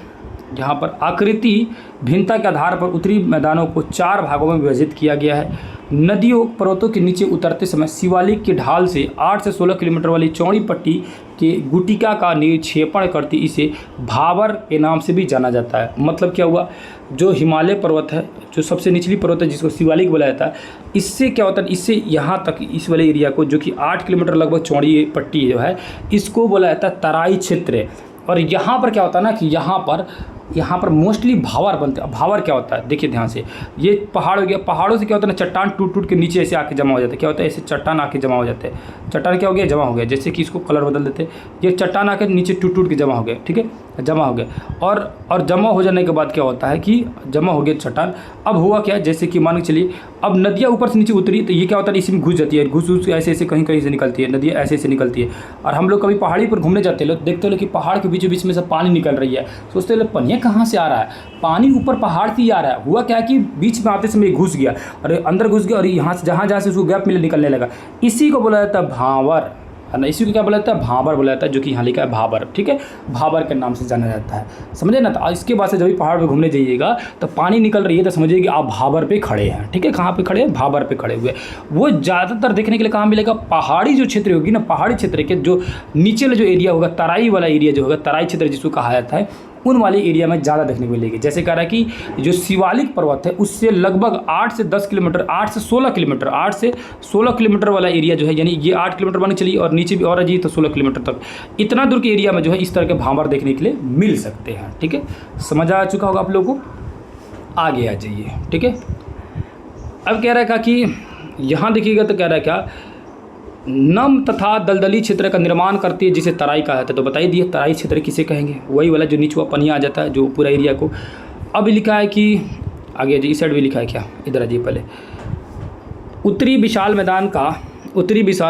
यहाँ पर आकृति भिन्नता के आधार पर उत्तरी मैदानों को 4 भागों में विभाजित किया गया है। नदियों पर्वतों के नीचे उतरते समय शिवालिक की ढाल से 8 से 16 किलोमीटर वाली चौड़ी पट्टी के गुटिका का निक्षेपण करती इसे भाबर के नाम से भी जाना जाता है। मतलब क्या हुआ, जो हिमालय पर्वत है, जो सबसे निचली पर्वत है जिसको शिवालिक बोला जाता है, इससे क्या होता है, इससे यहाँ तक इस वाले एरिया को जो कि 8 किलोमीटर लगभग चौड़ी पट्टी जो है इसको बोला जाता है तराई क्षेत्र। और यहाँ पर क्या होता है ना कि यहाँ पर मोस्टली भावर बनते हैं। भावर क्या होता है, देखिए ध्यान से, ये पहाड़ हो गया, पहाड़ों से क्या होता है ना, चट्टान टूट के नीचे ऐसे आके जमा हो जाता है। क्या होता है, ऐसे चट्टान आके जमा हो जाते हैं, चट्टान क्या हो गया, जमा हो गया, जैसे कि इसको कलर बदल देते हैं, ये चट्टान आके नीचे टूट के जमा हो गया। ठीक है, जमा हो गया, और जमा हो जाने के बाद क्या होता है कि जमा हो गया चट्टान। अब हुआ क्या, जैसे कि मान के चलिए अब नदियाँ ऊपर से नीचे उतरी तो ये क्या होता है, इसी में घुस जाती है, घुस ऐसे ऐसे कहीं से निकलती है, नदियाँ ऐसे निकलती है। और हम लोग कभी पहाड़ी पर घूमने जाते हैं, लोग देखते हैं कि पहाड़ के बीचों बीच में से पानी निकल रही है, सोचते हैं पानी कहाँ से आ रहा है, पानी ऊपर पहाड़ से ही आ रहा है। हुआ क्या कि बीच में आते समय घुस गया और अंदर घुस गया और यहाँ से जहाँ से उसको गैप मिले निकलने लगा। इसी को बोला जाता है भांवर, है ना, इसी को क्या बोला जाता है, भाबर बोला जाता है, जो कि यहाँ लिखा है भाबर। ठीक है, भाबर के नाम से जाना जाता है, समझे ना। तो इसके बाद से जब भी पहाड़ पे घूमने जाइएगा तो पानी निकल रही है तो समझिए कि आप भाबर पे खड़े हैं। ठीक है, कहाँ पे खड़े हैं, भाबर पे खड़े हुए। वो ज़्यादातर देखने के लिए कहाँ मिलेगा, पहाड़ी जो क्षेत्र होगी ना, पहाड़ी क्षेत्र के जो नीचे वाला जो एरिया होगा, तराई वाला एरिया जो होगा, तराई क्षेत्र जिसको कहा जाता है, उन वाले एरिया में ज़्यादा देखने को मिलेगी। जैसे कह रहा है कि जो शिवालिक पर्वत है उससे लगभग 8 से 10 किलोमीटर, 8 से 16 किलोमीटर, 8 से 16 किलोमीटर वाला एरिया जो है, यानी ये 8 किलोमीटर मान चलिए और नीचे भी और अजीब तो 16 किलोमीटर तक, इतना दूर के एरिया में जो है इस तरह के भांवर देखने के लिए मिल सकते हैं। ठीक है, समझ आ चुका होगा आप लोगों को, आगे आ जाइए। ठीक है, अब कह रहा है कि यहाँ देखिएगा तो कह रहा है क्या, नम तथा दलदली क्षेत्र का निर्माण करती है जिसे तराई कहा जाता है। तो बताइए दिए तराई क्षेत्र किसे कहेंगे, वही वाला जो नीचवा पनिया आ जाता है, जो पूरा एरिया को। अब लिखा है कि आगे जी, इस साइड भी लिखा है क्या, इधर आइए पहले। उत्तरी विशाल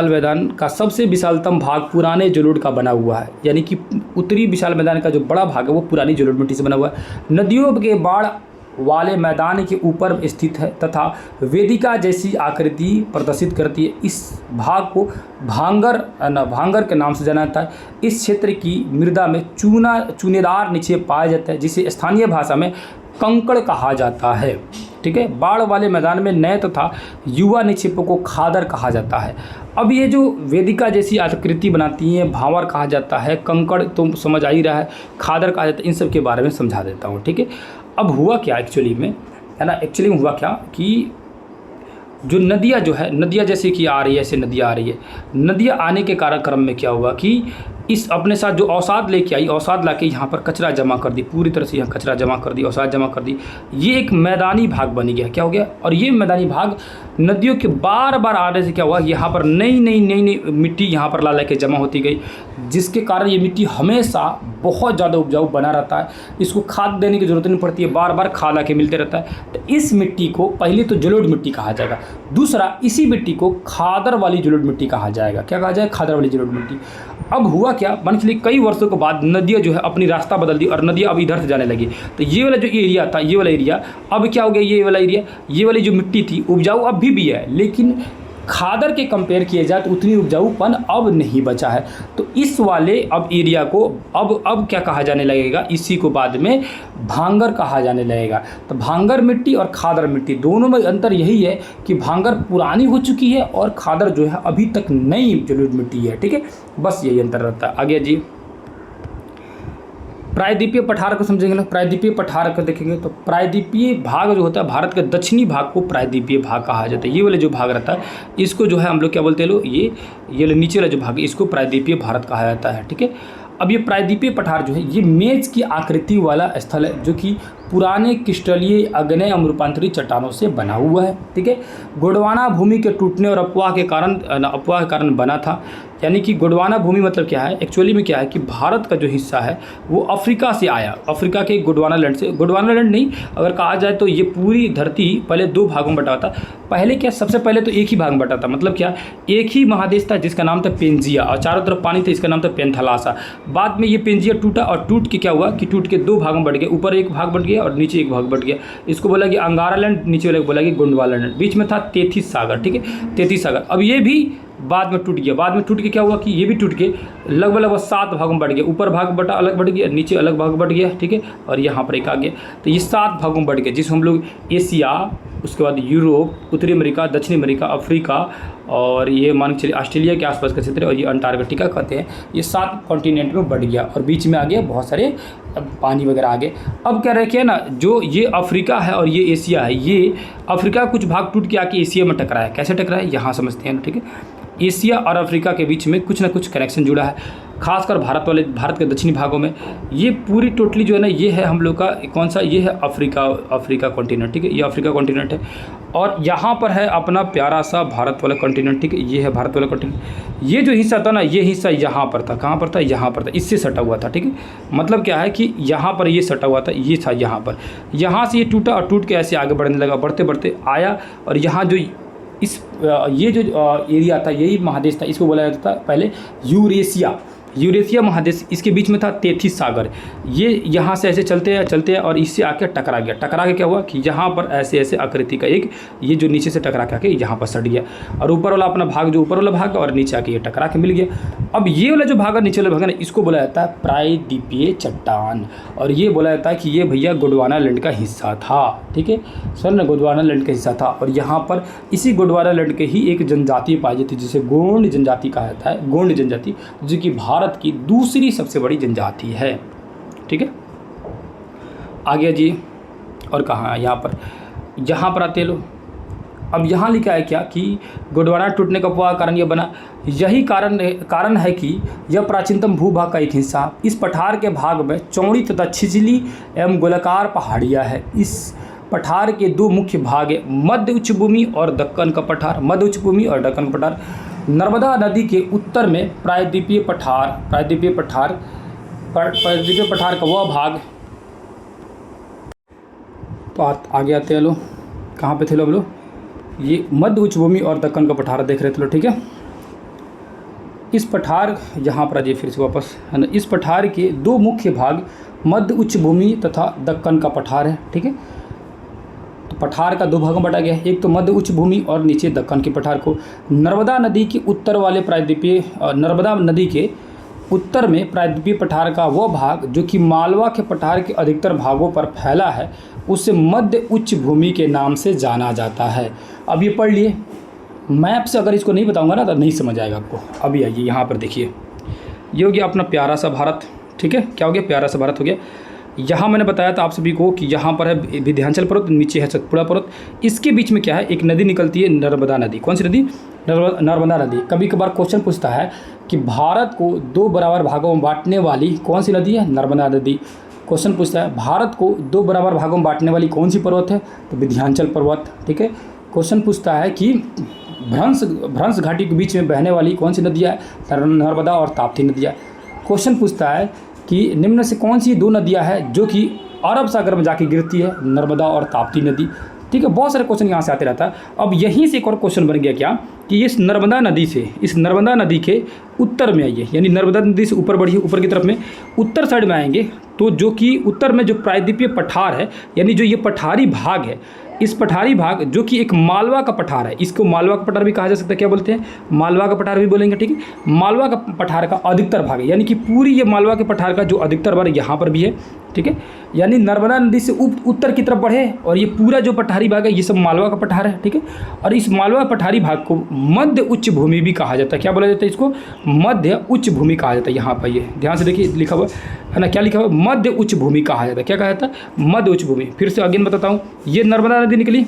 मैदान का सबसे विशालतम भाग पुराने जलोढ़ का बना हुआ है, यानी कि उत्तरी विशाल मैदान का जो बड़ा भाग है वो पुरानी जलोढ़ मिट्टी से बना हुआ है। नदियों के बाढ़ वाले मैदान के ऊपर स्थित है तथा वेदिका जैसी आकृति प्रदर्शित करती है। इस भाग को भांगर के नाम से जाना जाता है। इस क्षेत्र की मृदा में चूनेदार निक्षेप पाया जाता है जिसे स्थानीय भाषा में कंकड़ कहा जाता है। ठीक है, बाढ़ वाले मैदान में नए तथा युवा निक्षेपों को खादर कहा जाता है। अब ये जो वेदिका जैसी आकृति बनाती हैं, भांवर कहा जाता है, कंकड़ तो समझ आ ही रहा है, खादर कहा जाता है, इन सब के बारे में समझा देता हूँ। ठीक है, अब हुआ क्या एक्चुअली में है ना। एक्चुअली में हुआ क्या कि जो नदियाँ जो है, नदियाँ जैसे कि आ रही है, ऐसे नदियाँ आ रही है, नदियाँ आने के कारण क्रम में क्या हुआ कि इस अपने साथ जो औसाद लेके आई, औसाद लाके यहाँ पर कचरा जमा कर दी, पूरी तरह से यहाँ कचरा जमा कर दी, औसाद जमा कर दी। ये एक मैदानी भाग बन गया, क्या हो गया, और ये मैदानी भाग नदियों के बार बार आने से क्या हुआ, यहाँ पर नई नई नई नई मिट्टी यहाँ पर ला ला के जमा होती गई, जिसके कारण ये मिट्टी हमेशा बहुत ज़्यादा उपजाऊ बना रहता है। इसको खाद देने की ज़रूरत नहीं पड़ती है, बार बार खाद आके मिलते रहता है। तो इस मिट्टी को पहले तो जलोढ़ मिट्टी कहा जाएगा, दूसरा इसी मिट्टी को खादर वाली जलोढ़ मिट्टी कहा जाएगा। क्या कहा जाएगा, खादर वाली जलोढ़ मिट्टी। अब हुआ क्या, मान के चलिए कई वर्षों के बाद नदियाँ जो है अपनी रास्ता बदल दी और नदियाँ अब इधर से जाने लगी। तो ये वाला जो एरिया था, ये वाला एरिया अब क्या हो गया, ये वाला एरिया, ये वाली जो मिट्टी थी उपजाऊ अब भी है, लेकिन खादर के कंपेयर किए जाए तो उतनी उपजाऊपन अब नहीं बचा है। तो इस वाले अब एरिया को अब क्या कहा जाने लगेगा, इसी को बाद में भांगर कहा जाने लगेगा। तो भांगर मिट्टी और खादर मिट्टी दोनों में अंतर यही है कि भांगर पुरानी हो चुकी है और खादर जो है अभी तक नई जलोढ़ मिट्टी है। ठीक है, बस यही अंतर रहता है। आगे जी, प्रायद्वीपीय पठार को समझेंगे लोग। प्रायद्वीपीय पठार को देखेंगे तो प्रायद्वीपीय भाग जो होता है, भारत के दक्षिणी भाग को प्रायद्वीपीय भाग कहा जाता है। ये वाले जो भाग रहता है इसको जो है हम लोग क्या बोलते हैं लोग, ये नीचे वाला जो भाग है इसको प्रायद्वीपीय भारत कहा जाता है। ठीक है, अब ये प्रायद्वीपीय पठार जो है ये मेज की आकृति वाला स्थल है जो कि पुराने क्रिस्टलीय आग्नेय अम्लरूपांतरित चट्टानों से बना हुआ है। ठीक है, गोंडवाना भूमि के टूटने और अपवाह के कारण बना था। यानी कि गोंडवाना भूमि मतलब क्या है, एक्चुअली में क्या है कि भारत का जो हिस्सा है वो अफ्रीका से आया, अफ्रीका के गोंडवाना लैंड से। गोंडवाना लैंड नहीं, अगर कहा जाए तो ये पूरी धरती पहले दो भागों में बटा था। पहले क्या, सबसे पहले तो एक ही भाग में बटा था, मतलब क्या, एक ही महादेश था जिसका नाम था पेंजिया और चारों तरफ पानी था, इसका नाम था पेंथलासा। बाद में ये पेंजिया टूटा और टूट के क्या हुआ कि टूट के दो भागों में बढ़ गया, ऊपर एक भाग बढ़ गया और नीचे एक भाग बढ़ गया। इसको बोला कि अंगारा लैंड, नीचे वाले को बोला कि गोंडवाना लैंड। बीच में था तैतीस सागर। ठीक है, तैतीस सागर। अब ये भी बाद में टूट गया, बाद में टूट के क्या हुआ कि ये भी टूट के लगभग 7 भागों में बढ़ गया। ऊपर भाग बटा अलग बढ़ गया, नीचे अलग भाग बढ़ गया। ठीक है, और यहाँ पर एक आ गया, तो ये 7 भागों में बढ़ गया, जिसको हम लोग एशिया, उसके बाद यूरोप, उत्तरी अमेरिका, दक्षिणी अमेरिका, अफ्रीका और ये मान के चलिए ऑस्ट्रेलिया के आसपास का क्षेत्र और ये अंटार्कटिका कहते हैं। ये 7 कॉन्टिनेंट में बढ़ गया और बीच में आ गया बहुत सारे पानी वगैरह आ गए। अब क्या रखे ना, जो ये अफ्रीका है और ये एशिया है, ये अफ्रीका कुछ भाग टूट के आके एशिया में टकरा है। कैसे टकरा है यहाँ समझते हैं ना। ठीक है, एशिया और अफ्रीका के बीच में कुछ ना कुछ कनेक्शन जुड़ा है, खासकर भारत के दक्षिणी भागों में। ये पूरी टोटली जो है ना, ये है हम लोग का कौन सा, ये है अफ्रीका कॉन्टिनेंट। ठीक है, ये अफ्रीका कॉन्टिनेंट है और यहाँ पर है अपना प्यारा सा भारत वाला कॉन्टिनेंट। ठीक है, ये है भारत वाला कॉन्टिनेंट। ये जो हिस्सा था ना, ये हिस्सा यहाँ पर था, कहाँ पर था, यहाँ पर था, इससे सटा हुआ था। ठीक है, मतलब क्या है कि यहाँ पर ये सटा हुआ था, ये था यहाँ पर, यहाँ से ये टूटा और टूट के ऐसे आगे बढ़ने लगा, बढ़ते बढ़ते आया और यहाँ जो ये जो एरिया था, यही महादेश था, इसको बोला जाता था पहले यूरेशिया महादेश। इसके बीच में था 33 सागर। ये यहाँ से ऐसे चलते हैं और इससे आके टकरा गया। टकरा के क्या हुआ कि यहाँ पर ऐसे ऐसे आकृति का एक, ये जो नीचे से टकरा के आके यहाँ पर सट गया और ऊपर वाला अपना भाग, जो ऊपर वाला भाग और नीचे आके ये टकरा के मिल गया। अब ये वाला जो भाग है, नीचे वाला भाग है, इसको बोला जाता है प्रायद्वीपीय चट्टान और ये बोला जाता है कि ये भैया गोंडवाना लैंड का हिस्सा था। ठीक है सर ना, गोंडवाना लैंड का हिस्सा था और यहाँ पर इसी गोंडवाना लैंड के ही एक जनजाति पाई जाती है जिसे गोंड जनजाति कहा जाता है। गोंड जनजाति जो कि भारत की दूसरी सबसे बड़ी जनजाति है। ठीक है, आ गया जी। और कहाँ, यहाँ पर आते लो। अब यहाँ लिखा है क्या कि गोंडवाना टूटने का कारण यह बना, यही कारण है कि यह प्राचीनतम भूभाग का एक हिस्सा। इस पठार के भाग में चौड़ी तथा छिछली एवं गोलाकार पहाड़ियाँ है। इस पठार के 2 मुख्य भाग है, मध्य उच्च भूमि और दक्कन का पठार। मध्य उच्च भूमि और दक्कन का पठार। नर्मदा नदी के उत्तर में प्रायद्वीपीय पठार का वह भाग। तो आगे आते हैं लोग, कहाँ पे थे लोग, ये मध्य उच्च भूमि और दक्कन का पठार देख रहे थे लोग। ठीक है, इस पठार यहाँ पर आइए फिर से वापस, है ना। इस पठार के 2 मुख्य भाग मध्य उच्च भूमि तथा दक्कन का पठार है। ठीक है, तो पठार का 2 भागों में बटा गया है, एक तो मध्य उच्च भूमि और नीचे दक्कन के पठार को। नर्मदा नदी के उत्तर वाले नर्मदा नदी के उत्तर में प्रायद्वीपीय पठार का वो भाग जो कि मालवा के पठार के अधिकतर भागों पर फैला है, उसे मध्य उच्च भूमि के नाम से जाना जाता है। अब ये पढ़ लिए, मैप से अगर इसको नहीं बताऊंगा ना तो नहीं समझ आएगा आपको। अभी आइए यहाँ पर देखिए, ये हो गया अपना प्यारा सा भारत। ठीक है, क्या हो गया, प्यारा सा भारत हो गया। यहाँ मैंने बताया था आप सभी को कि यहाँ पर है विंध्याचल पर्वत, नीचे है सतपुड़ा पर्वत, इसके बीच में क्या है, एक नदी निकलती है, नर्मदा नदी। कौन सी नदी? नर्मदा नदी। कभी कभार क्वेश्चन पूछता है कि भारत को 2 बराबर भागों में बांटने वाली कौन सी नदी है? नर्मदा नदी। क्वेश्चन पूछता है भारत को 2 बराबर भागों में बांटने वाली कौन सी पर्वत है? तो विंध्याचल पर्वत। ठीक है। क्वेश्चन पूछता है कि भ्रंश घाटी के बीच में बहने वाली कौन सी नदियाँ है? नर्मदा और ताप्ती नदियाँ। क्वेश्चन पूछता है कि निम्न से कौन सी 2 नदियाँ हैं जो कि अरब सागर में जाके गिरती है? नर्मदा और ताप्ती नदी। ठीक है, बहुत सारे क्वेश्चन यहाँ से आते रहता है। अब यहीं से एक और क्वेश्चन बन गया क्या कि इस नर्मदा नदी के उत्तर में आइए, यानी नर्मदा नदी से ऊपर बढ़िए, ऊपर की तरफ में उत्तर साइड में आएंगे तो जो कि उत्तर में जो प्रायद्वीपीय पठार है, यानी जो ये पठारी भाग है, इस पठारी भाग जो कि एक मालवा का पठार है, इसको मालवा का पठार भी कहा जा सकता है। क्या बोलते हैं? मालवा का पठार भी बोलेंगे। ठीक है, मालवा का पठार का अधिकतर भाग है, यानी कि पूरी ये मालवा के पठार का जो अधिकतर भाग यहाँ पर भी है। ठीक है, यानी नर्मदा नदी से उत्तर की तरफ बढ़े और ये पूरा जो पठारी भाग है ये सब मालवा का पठार है। ठीक है, और इस मालवा पठारी भाग को मध्य उच्च भूमि भी कहा जाता है। क्या बोला जाता है इसको? मध्य उच्च भूमि कहा जाता है। यहाँ पर ये ध्यान से देखिए लिखा हुआ है ना, क्या लिखा हुआ? मध्य उच्च भूमि कहा जाता है। क्या कहा जाता है? मध्य उच्च भूमि। फिर से अगेन बताता हूँ, ये नर्मदा नदी निकली,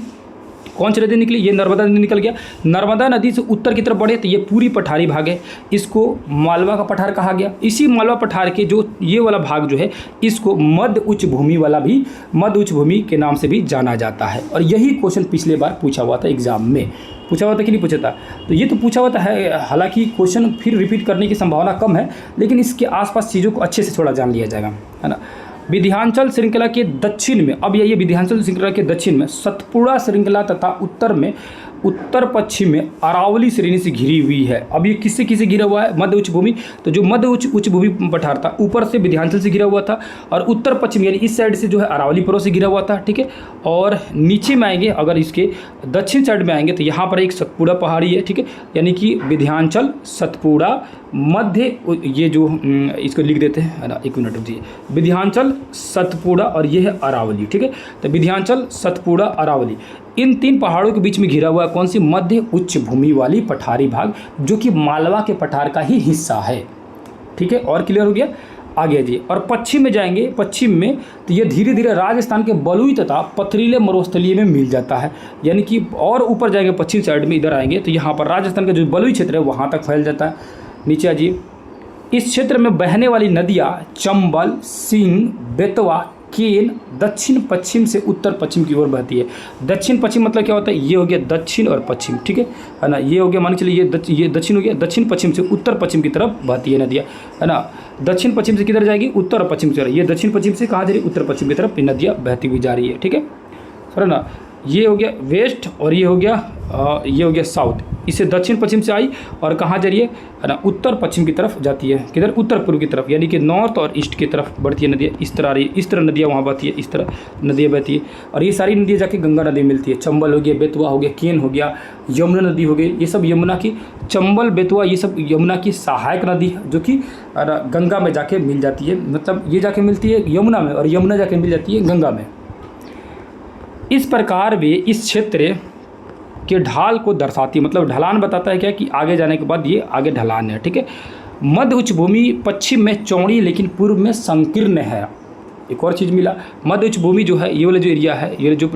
कौन सी नदी निकली? ये नर्मदा नदी निकल गया। नर्मदा नदी से उत्तर की तरफ बढ़े तो ये पूरी पठारी भाग है, इसको मालवा का पठार कहा गया। इसी मालवा पठार के जो ये वाला भाग जो है इसको मध्य उच्च भूमि वाला भी, मध्य उच्च भूमि के नाम से भी जाना जाता है। और यही क्वेश्चन पिछले बार पूछा हुआ था एग्जाम में, पूछा हुआ था कि नहीं पूछा था? तो ये तो पूछा हुआ था है, हालांकि क्वेश्चन फिर रिपीट करने की संभावना कम है, लेकिन इसके आसपास चीज़ों को अच्छे से थोड़ा जान लिया जाएगा, है ना। विंध्याचल श्रृंखला के दक्षिण में, अब ये विंध्याचल श्रृंखला के दक्षिण में सतपुड़ा श्रृंखला तथा उत्तर पश्चिम में अरावली श्रेणी से घिरी हुई है। अब ये किससे घिरा हुआ है? मध्य उच्च भूमि। तो जो मध्य उच्च भूमि पठार था ऊपर से विंध्याचल से घिरा हुआ था, और उत्तर पश्चिम यानी इस साइड से जो है अरावली पर्वत से घिरा हुआ था। ठीक है, और नीचे में आएंगे, अगर इसके दक्षिण साइड में आएंगे तो यहाँ पर एक सतपुड़ा पहाड़ी है। ठीक है, यानी कि विंध्याचल, सतपुड़ा, मध्य, ये जो इसको लिख देते हैं, है ना, एक मिनट रुकिए, विंध्याचल, सतपुड़ा और ये है अरावली। ठीक है, तो विंध्याचल, सतपुड़ा, अरावली, इन 3 पहाड़ों के बीच में घिरा हुआ कौन सी? मध्य उच्च भूमि वाली पठारी भाग, जो कि मालवा के पठार का ही हिस्सा है। ठीक है, और क्लियर हो गया? आगे जी। और पश्चिम में जाएंगे, पश्चिम में तो ये धीरे धीरे राजस्थान के बलुई तथा पथरीले मरुस्थलीय में मिल जाता है, यानी कि और ऊपर जाएंगे पश्चिम साइड में, इधर आएंगे तो यहाँ पर राजस्थान का जो बलुई क्षेत्र है वहाँ तक फैल जाता है। नीचे आ जाइए। इस क्षेत्र में बहने वाली नदियाँ चंबल, सिंह, बेतवा, केन दक्षिण पश्चिम से उत्तर पश्चिम की ओर बहती है। दक्षिण पश्चिम मतलब क्या होता है? ये हो गया दक्षिण और पश्चिम। ठीक है ना, ये हो गया, मान के चलिए ये दक्षिण हो गया, दक्षिण पश्चिम से उत्तर पश्चिम की तरफ बहती है नदियाँ, है ना। दक्षिण पश्चिम से किधर जाएगी? उत्तर और पश्चिम से। ये दक्षिण पश्चिम से कहाँ जा रही है? उत्तर पश्चिम की तरफ नदियाँ बहती हुई जा रही है। ठीक है सर ना, ये हो गया वेस्ट और ये हो गया साउथ। इससे दक्षिण पश्चिम से आई और कहाँ जा रही है ना? उत्तर पश्चिम की तरफ जाती है। किधर? उत्तर पूर्व की तरफ, यानी कि नॉर्थ और ईस्ट की तरफ बढ़ती है नदियाँ। इस तरह आ रही है, इस तरह नदियाँ वहाँ बहती है, इस तरह नदियाँ बहती है। और ये सारी नदियाँ जाके गंगा नदी मिलती है। चंबल हो गया, बेतवा हो गया, केन हो गया, यमुना नदी हो गई, ये सब यमुना की, चंबल, बेतवा ये सब यमुना की सहायक नदी है, जो कि गंगा में जाके मिल जाती है। मतलब ये जाके मिलती है यमुना में और यमुना जाके मिल जाती है गंगा में। इस प्रकार वे इस क्षेत्र के ढाल को दर्शाती है, मतलब ढलान बताता है क्या कि आगे जाने के बाद ये आगे ढलान है। ठीक है, मध्य उच्च भूमि पश्चिम में चौड़ी लेकिन पूर्व में संकीर्ण है। एक और चीज़ मिला, मध्य उच्च भूमि जो है, ये वाला जो एरिया है, ये जो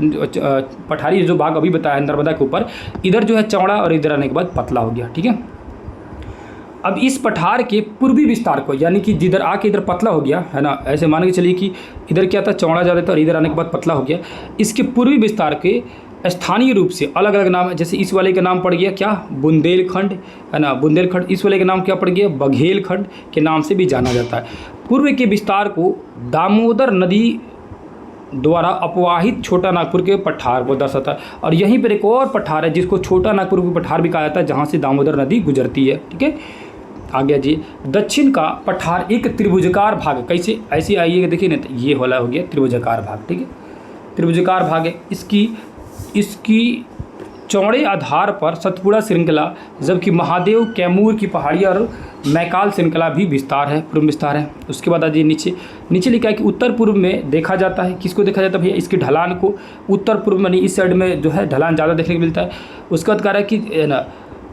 पठारी जो भाग अभी बताया है नर्मदा के ऊपर, इधर जो है चौड़ा और इधर आने के बाद पतला हो गया। ठीक है, अब इस पठार के पूर्वी विस्तार को, यानी कि जिधर आके इधर पतला हो गया है ना, ऐसे मान के चलिए कि इधर क्या था, चौड़ा ज़्यादा था और इधर आने के बाद पतला हो गया। इसके पूर्वी विस्तार के स्थानीय रूप से अलग अलग नाम है। जैसे इस वाले का नाम पड़ गया क्या? बुंदेलखंड, है ना, बुंदेलखंड। इस वाले का नाम क्या पड़ गया? बघेलखंड के नाम से भी जाना जाता है। पूर्व के विस्तार को दामोदर नदी द्वारा अपवाहित छोटा नागपुर के पठार को दर्शाता है। और यहीं पर एक और पठार है जिसको छोटा नागपुर के पठार भी कहा जाता है, जहाँ से दामोदर नदी गुजरती है। ठीक है, आ गया जी। दक्षिण का पठार एक त्रिभुजाकार भाग है। कैसे? ऐसे आइएगा, देखिए ना, तो ये वाला हो गया त्रिभुजाकार भाग। ठीक है, त्रिभुजाकार भाग है। इसकी चौड़े आधार पर सतपुड़ा श्रृंखला, जबकि महादेव, कैमूर की पहाड़ियाँ और मैकाल श्रृंखला भी विस्तार है, पूर्व विस्तार है। उसके बाद आ जाइए नीचे लिखा है कि उत्तर पूर्व में देखा जाता है। किसको देखा जाता है भैया? इसकी ढलान को। उत्तर पूर्व में, इस साइड में जो है ढलान ज़्यादा देखने को मिलता है। उसके बाद कह रहा है कि ना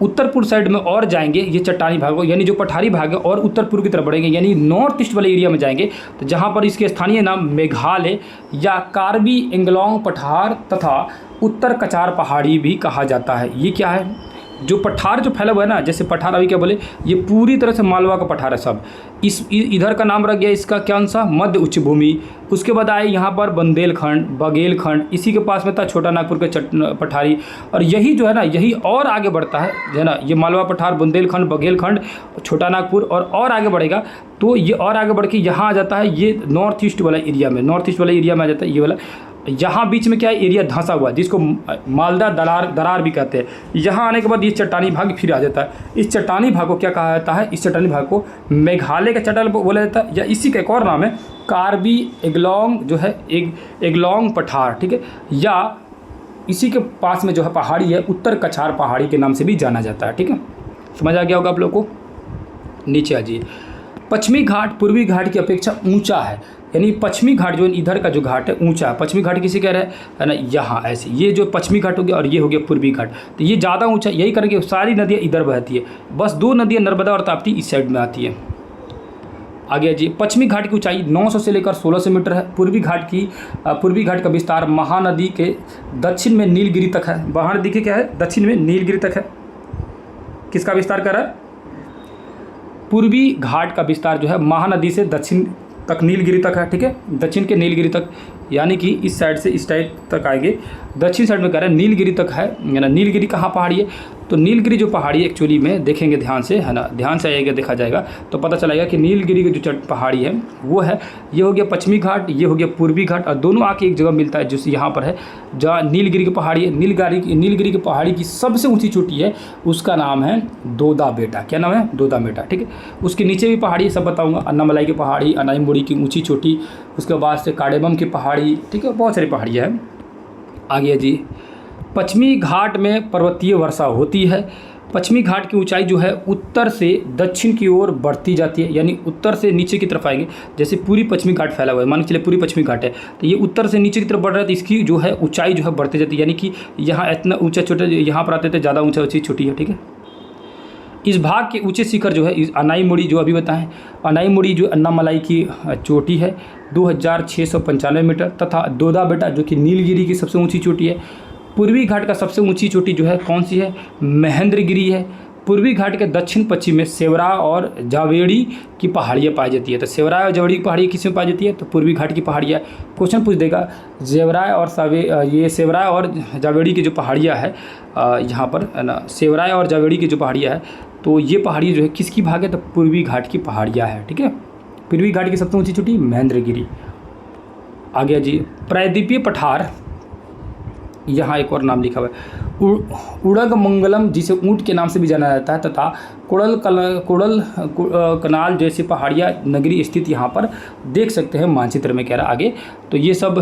उत्तर पूर्व साइड में और जाएंगे ये चट्टानी भाग को, यानी जो पठारी भाग है, और उत्तर पूर्व की तरफ बढ़ेंगे यानी नॉर्थ ईस्ट वाले एरिया में जाएंगे, तो जहाँ पर इसके स्थानीय नाम मेघालय या कार्बी एंगलोंग पठार तथा उत्तर कचार पहाड़ी भी कहा जाता है। ये क्या है, जो पठार जो फैला हुआ है ना, जैसे पठार अभी क्या बोले, ये पूरी तरह से मालवा का पठार है सब। इधर का नाम रख गया इसका क्या सा मध्य उच्च भूमि। उसके बाद आए यहाँ पर बुंदेलखंड, बघेलखंड, इसी के पास में था छोटा नागपुर के पठारी। और यही जो है ना, यही और आगे बढ़ता है ना, ये मालवा पठार, बुंदेलखंड, बघेलखंड, छोटा नागपुर, और आगे बढ़ेगा तो ये और आगे बढ़ के यहाँ आ जाता है, ये नॉर्थ ईस्ट वाला एरिया में, नॉर्थ ईस्ट वाला एरिया में आ जाता है ये वाला। यहाँ बीच में क्या है, एरिया धंसा हुआ है जिसको मालदा दरार भी कहते हैं। यहाँ आने के बाद ये चट्टानी भाग फिर आ जाता है। इस चट्टानी भाग को क्या कहा जाता है, इस चट्टानी भाग को मेघालय का चट्टान बोला जाता है, या इसी का एक और नाम है कार्बी एंगलोंग जो है, एंगलोंग पठार, ठीक है, या इसी के पास में जो है पहाड़ी है उत्तर कछार पहाड़ी के नाम से भी जाना जाता है। ठीक है, समझ आ गया होगा आप लोग को। नीचे आ जाइए। पश्चिमी घाट पूर्वी घाट की अपेक्षा ऊंचा है, यानी पश्चिमी घाट जो इधर का जो घाट है ऊंचा है। पश्चिमी घाट किसे कह रहे हैं, है ना, यहाँ ऐसे, ये जो पश्चिमी घाट हो गया और ये हो गया पूर्वी घाट, तो ये ज़्यादा ऊंचा, यही करके सारी नदियाँ इधर बहती है, बस 2 नदियाँ नर्मदा और ताप्ती इस साइड में आती है। आगे जी, पश्चिमी घाट की ऊंचाई 900 से लेकर 1600 मीटर है। पूर्वी घाट का विस्तार महानदी के दक्षिण में नीलगिरी तक है। महानदी के क्या है, दक्षिण में नीलगिरी तक है। किसका विस्तार कर रहा है, पूर्वी घाट का विस्तार जो है महानदी से दक्षिण तक नीलगिरी तक है। ठीक है, दक्षिण के नीलगिरी तक, यानी कि इस साइड से इस साइड तक आएंगे, दक्षिण साइड में कह रहे हैं नीलगिरी तक है। ना नीलगिरी कहाँ पहाड़ी है, तो नीलगिरी जो पहाड़ी एक्चुअली में देखेंगे ध्यान से, है ना, ध्यान से आएगा, देखा जाएगा तो पता चलेगा कि नीलगिरी की जो पहाड़ी है वो है, ये हो गया पश्चिमी घाट, ये हो गया पूर्वी घाट, और दोनों आके एक जगह मिलता है जो यहाँ पर है, जहाँ नीलगिरी की पहाड़ी है। नीलगिरी की पहाड़ी की सबसे ऊँची चोटी है, उसका नाम है दोदा बेटा। क्या नाम है, दोदा बेटा। ठीक है, उसके नीचे भी पहाड़ी सब बताऊँगा, अन्नामलाई की पहाड़ी, अनाईमुड़ी की ऊँची चोटी, उसके बाद से काडेबम की पहाड़ी, ठीक है, बहुत सारी पहाड़ियाँ हैं। आगे जी, पश्चिमी घाट में पर्वतीय वर्षा होती है। पश्चिमी घाट की ऊंचाई जो है उत्तर से दक्षिण की ओर बढ़ती जाती है, यानी उत्तर से नीचे की तरफ आएंगे। जैसे पूरी पश्चिमी घाट फैला हुआ है, मान के चलिए पूरी पश्चिमी घाट है, तो ये उत्तर से नीचे की तरफ बढ़ रहा है, तो इसकी जो है ऊंचाई जो है बढ़ती जाती है, यानी कि यहाँ इतना ऊँचा छोटा, यहाँ पर आते थे ज़्यादा ऊँचा ऊँची छोटी है। ठीक है, इस भाग के ऊंचे शिखर जो है इस अनाईमुड़ी, जो अभी बताएं, अनाईमुड़ी जो अन्नामलाई की चोटी है 2695 मीटर, तथा दोदा बेटा जो कि नीलगिरी की सबसे ऊंची चोटी है। पूर्वी घाट का सबसे ऊंची चोटी जो है कौन सी है, महेंद्रगिरी है। पूर्वी घाट के दक्षिण पश्चिम में सेवरा और जावेड़ी की पहाड़ियाँ पाई जाती है। तो सेवरा और जावेड़ी की पहाड़ियाँ किस में पाई जाती है, तो पूर्वी घाट की पहाड़ियाँ। क्वेश्चन पूछ देगा, ये सेवरा और जावेड़ी की जो पहाड़ियाँ है यहाँ पर, है ना, सेवरा और जावेड़ी की जो पहाड़ियाँ है, तो ये पहाड़ियाँ जो है किसकी भाग है, तो पूर्वी घाट की पहाड़ियाँ है। ठीक है, पूर्वी घाट की सबसे ऊंची चोटी महेंद्रगिरी। आ गया जी, प्रायद्वीपीय पठार, यहाँ एक और नाम लिखा हुआ है, उड़गमंगलम, जिसे ऊंट के नाम से भी जाना जाता है, तथा कुड़ल कनाल जैसी पहाड़ियाँ नगरी स्थित यहाँ पर देख सकते हैं मानचित्र में, कह रहा आगे। तो ये सब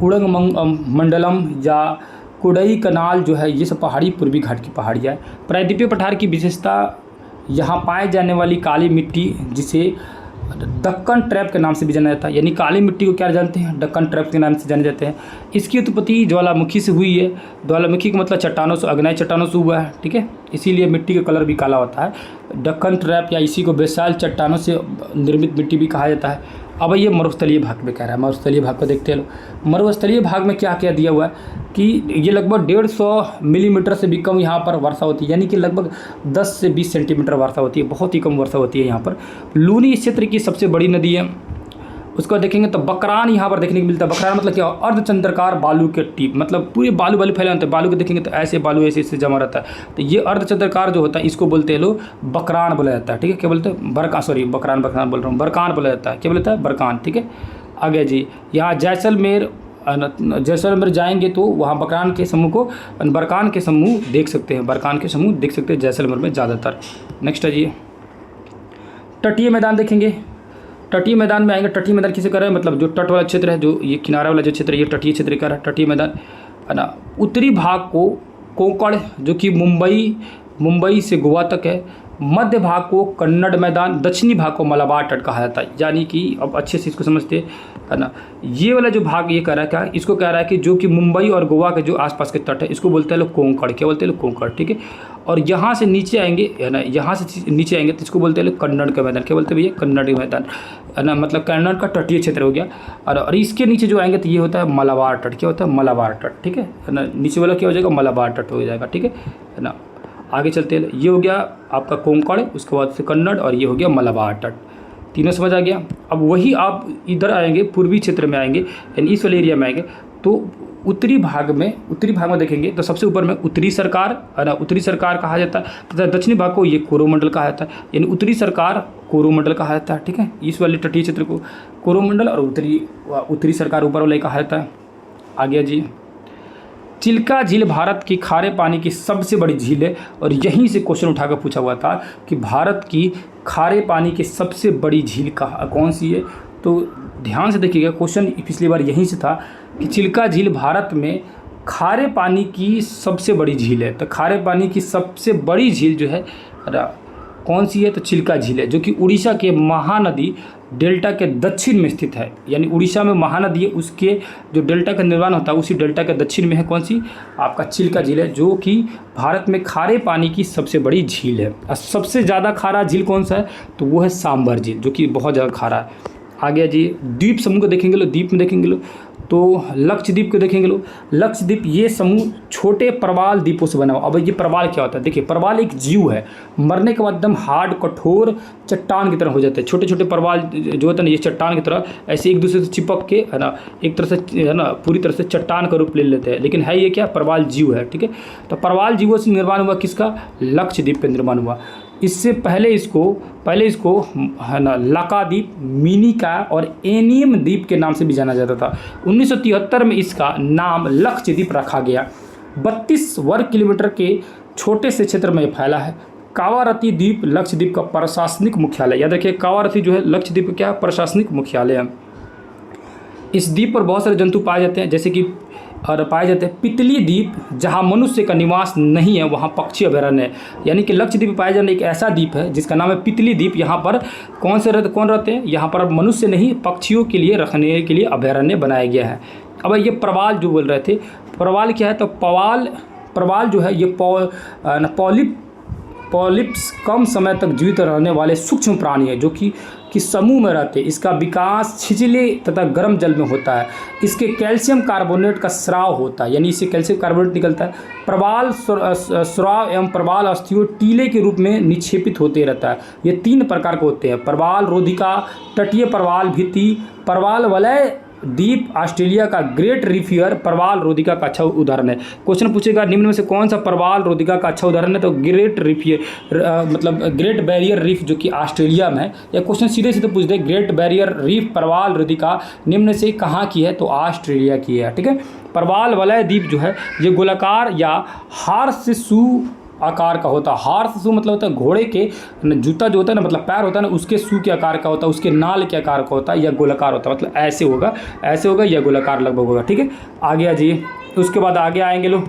उड़गमंडलम या कुड़ई कनाल जो है, ये सब पहाड़ी पूर्वी घाट की पहाड़ियाँ है। प्रायद्वीपीय पठार की विशेषता, यहाँ पाए जाने वाली काली मिट्टी, जिसे दक्कन ट्रैप के नाम से भी जाना जाता है, यानी काली मिट्टी को क्या जानते हैं, दक्कन ट्रैप के नाम से जाने जाते हैं। इसकी उत्पत्ति ज्वालामुखी से हुई है। ज्वालामुखी का मतलब चट्टानों से, अग्नेय चट्टानों से हुआ है। ठीक है, इसीलिए मिट्टी का कलर भी काला होता है। दक्कन ट्रैप या इसी को बेसाल्ट चट्टानों से निर्मित मिट्टी भी कहा जाता है। अब ये मरुस्थलीय भाग में कह रहा है, मरुस्थलीय भाग को देखते हैं लोग। मरुस्थलीय भाग में क्या क्या दिया हुआ है कि ये लगभग 150 मिलीमीटर से भी कम यहाँ पर वर्षा होती है, यानी कि लगभग 10 से 20 सेंटीमीटर वर्षा होती है, बहुत ही कम वर्षा होती है यहाँ पर। लूनी इस क्षेत्र की सबसे बड़ी नदी है। उसको देखेंगे तो बकरान यहाँ पर देखने को मिलता है। बकरान मतलब क्या, अर्धचंद्राकार बालू के टीप, मतलब पूरे बालू फैले होते हैं। बालू को देखेंगे तो ऐसे बालू ऐसे जमा रहता है, तो ये अर्धचंद्राकार जो होता है इसको बोलते हैं लोग बकरान बोला जाता है। ठीक है, क्या बोलते हैं, बकरान बोल रहा हूँ, बरकान बोला जाता है। क्या बोलता है, बरकान। ठीक है, आगे जी, यहाँ जैसलमेर जाएंगे तो वहाँ बरकान के समूह देख सकते हैं, बरकान के समूह देख सकते हैं जैसलमेर में ज़्यादातर। नेक्स्ट है जी, तटीय मैदान देखेंगे। तटीय मैदान में आएंगे। तटीय मैदान किसे कर रहे हैं, मतलब जो तट वाला क्षेत्र है, जो ये किनारा वाला जो क्षेत्र है, ये तटीय क्षेत्र का तटीय मैदान, है ना। उत्तरी भाग को कोंकण, जो कि मुंबई से गोवा तक है, मध्य भाग को कन्नड़ मैदान, दक्षिणी भाग को मलाबार तट कहा जाता है। यानी कि अब अच्छे से इसको समझते है ना, ये वाला जो भाग ये कह रहा है क्या, इसको कह रहा है कि जो कि मुंबई और गोवा के जो आसपास के तट है इसको बोलते हैं लोग कोंकण। क्या बोलते हैं लोग? कोंकण। ठीक है। और यहाँ से नीचे आएंगे है ना, यहाँ से नीचे आएंगे तो इसको बोलते हैं लोग कन्नड़ का मैदान। क्या बोलते हैं भैया? कन्नड़ का मैदान है ना, मतलब कन्नड़ का तटीय क्षेत्र हो गया। और इसके नीचे जो आएंगे तो ये होता है मलाबार तट। क्या होता है? मलाबार तट। ठीक है ना, नीचे वाला क्या हो जाएगा? मलाबार तट हो जाएगा। ठीक है ना। आगे चलते हैं, ये हो गया आपका कोंकण, उसके बाद से कन्नड़, और ये हो गया मलाबार तट। तीनों समझ आ गया। अब वही आप इधर आएंगे, पूर्वी क्षेत्र में आएंगे, यानी इस वाले एरिया में आएंगे तो उत्तरी भाग में देखेंगे तो सबसे ऊपर में उत्तरी सरकार है ना, उत्तरी सरकार कहा जाता है, तथा दक्षिणी भाग को ये कोरोमंडल कहा जाता है। यानी उत्तरी सरकार कोरोमंडल कहा जाता है। ठीक है, इस वाले तटीय क्षेत्र को कोरोमंडल और उत्तरी सरकार ऊपर वाले कहा जाता है। आ गया जी। चिल्का झील भारत की खारे पानी की सबसे बड़ी झील है, और यहीं से क्वेश्चन उठाकर पूछा हुआ था कि भारत की खारे पानी की सबसे बड़ी झील कौन सी है। तो ध्यान से देखिएगा, क्वेश्चन पिछली बार यहीं से था कि चिल्का झील भारत में खारे पानी की सबसे बड़ी झील है। तो खारे पानी की सबसे बड़ी झील जो है कौन सी है? तो चिल्का झील है, जो कि उड़ीसा के महानदी डेल्टा के दक्षिण में स्थित है। यानी उड़ीसा में महानदी है, उसके जो डेल्टा का निर्माण होता है उसी डेल्टा के दक्षिण में है कौन सी? आपका चिल्का झील है, जो कि भारत में खारे पानी की सबसे बड़ी झील है। और सबसे ज़्यादा खारा झील कौन सा है? तो वो है सांभर झील, जो कि बहुत ज़्यादा खारा है। आ गया जी। द्वीप समूह को देखेंगे लो, द्वीप में देखेंगे लो तो लक्षद्वीप को देखेंगे लो। लक्षद्वीप ये समूह छोटे प्रवाल द्वीपों से बना हुआ। अब ये प्रवाल क्या होता है? देखिए, प्रवाल एक जीव है, मरने के बाद एकदम हार्ड कठोर चट्टान की तरह हो जाते हैं। छोटे छोटे प्रवाल जो होते हैं ना, ये चट्टान की तरह ऐसे एक दूसरे से चिपक के है ना, एक तरह से है ना, पूरी तरह से चट्टान का रूप ले लेते हैं। लेकिन है ये क्या? प्रवाल जीव है। ठीक है, तो प्रवाल जीवों से निर्माण हुआ किसका? लक्षद्वीप का निर्माण हुआ। इससे पहले इसको है ना लकाद्वीप, मिनिका और एनियम द्वीप के नाम से भी जाना जाता था। 1973 में इसका नाम लक्षद्वीप रखा गया। 32 वर्ग किलोमीटर के छोटे से क्षेत्र में फैला है। कावारती द्वीप लक्षद्वीप का प्रशासनिक मुख्यालय। याद रखिए, कावारती जो है लक्षद्वीप का क्या? प्रशासनिक मुख्यालय है। इस द्वीप पर बहुत सारे जंतु पाए जाते हैं, जैसे कि पितली द्वीप, जहां मनुष्य का निवास नहीं है वहां पक्षी अभयारण्य है। यानी कि लक्षद्वीप पाया जाने एक ऐसा द्वीप है जिसका नाम है पितली द्वीप। यहाँ पर कौन रहते हैं? यहाँ पर मनुष्य नहीं, पक्षियों के लिए रखने के लिए अभयारण्य बनाया गया है। अब ये प्रवाल जो बोल रहे थे, प्रवाल क्या है? तो प्रवाल जो है ये पॉलिप्स कम समय तक जीवित रहने वाले सूक्ष्म प्राणी है, जो कि समूह में रहते हैं। इसका विकास छिछले तथा गर्म जल में होता है। इसके कैल्शियम कार्बोनेट का स्राव होता है, यानी इससे कैल्शियम कार्बोनेट निकलता है। प्रवाल स्राव एवं प्रवाल अस्थियों टीले के रूप में निक्षेपित होते रहता है। ये 3 प्रकार के होते हैं: प्रवाल रोधिका, तटीय प्रवाल भित्ति, प्रवाल वलय द्वीप। ऑस्ट्रेलिया का ग्रेट रिफियर प्रवाल रोधिका का अच्छा उदाहरण है। क्वेश्चन पूछेगा निम्न में से कौन सा प्रवाल रोधिका का अच्छा उदाहरण है? तो ग्रेट रिफियर मतलब ग्रेट बैरियर रीफ, जो कि ऑस्ट्रेलिया में है। या क्वेश्चन सीधे सीधे पूछ दे, ग्रेट बैरियर रीफ प्रवाल रोधिका निम्न से कहाँ की है? तो ऑस्ट्रेलिया की है। ठीक है। प्रवाल वलय द्वीप जो है ये गोलाकार या हार्सशू आकार का होता है। हार्सशू मतलब होता है घोड़े के जूता जो होता है ना, मतलब पैर होता है ना, उसके शू के आकार का होता है, उसके नाल के आकार का होता है, या गोलाकार होता है। मतलब ऐसे होगा या गोलाकार लगभग होगा। ठीक है, आ गया जी। उसके बाद आगे आएंगे लोग,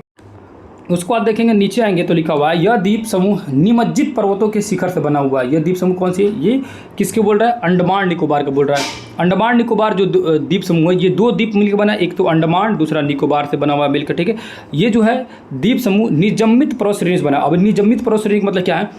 उसको आप देखेंगे नीचे आएंगे तो लिखा हुआ है यह द्वीप समूह निमज्जित पर्वतों के शिखर से बना हुआ है। यह द्वीप समूह कौन सी है? ये किसके बोल रहा है? अंडमान निकोबार का बोल रहा है। अंडमान निकोबार जो द्वीप समूह है, ये 2 द्वीप मिलकर बना है, एक तो अंडमान, दूसरा निकोबार से बना हुआ मिलकर। ठीक है, ये जो है द्वीप समूह निजम्मित पर्वत श्रेणी से बना। अब निजम्मित पर्वत श्रेणी मतलब क्या है?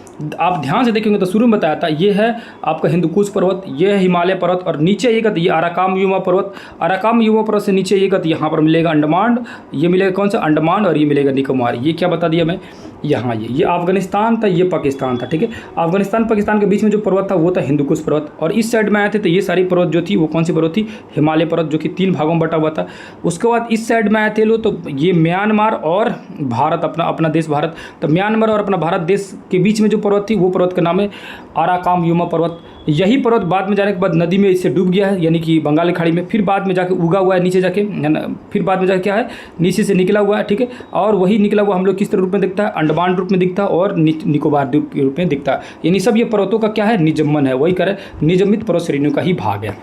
आप ध्यान से देखेंगे तो शुरू में बताया था, ये है आपका हिंदुकुश पर्वत, ये है हिमालय पर्वत, और नीचे ये ये अराकाम युमा पर्वत। अराकाम युमा पर्वत से नीचे ये यहाँ पर मिलेगा अंडमान, ये मिलेगा कौन सा? अंडमान, और ये मिलेगा निकोबार। ये क्या बता दिया मैं? यहाँ ये अफगानिस्तान था, ये पाकिस्तान था। ठीक है, अफगानिस्तान पाकिस्तान के बीच में जो पर्वत था वो था हिंदुकुश पर्वत, और इस साइड में आए थे तो ये सारी पर्वत जो थी वो कौन सी पर्वत थी? हिमालय पर्वत, जो कि 3 भागों में बटा हुआ था। उसके बाद इस साइड में आए थे लोग तो ये म्यांमार और भारत, अपना देश भारत। तो म्यांमार और अपना भारत देश के बीच में जो पर्वत थी वो पर्वत का नाम है अराकाम युमा पर्वत। यही पर्वत बाद में जाने के बाद नदी में इससे डूब गया है, यानी कि बंगाल की खाड़ी में, फिर बाद में जाके उगा हुआ है नीचे जाके, है ना, फिर बाद में जाके क्या है? नीचे से निकला हुआ है। ठीक है, और वही निकला हुआ हम लोग किस तरह रूप में दिखता है? अंडमान रूप में दिखता है और निकोबार द्वीप के रूप में दिखता है। यानी सब ये पर्वतों का क्या है? निजम्मन है, वही करे निजम्मित पर्वत श्रेणियों का ही भाग है।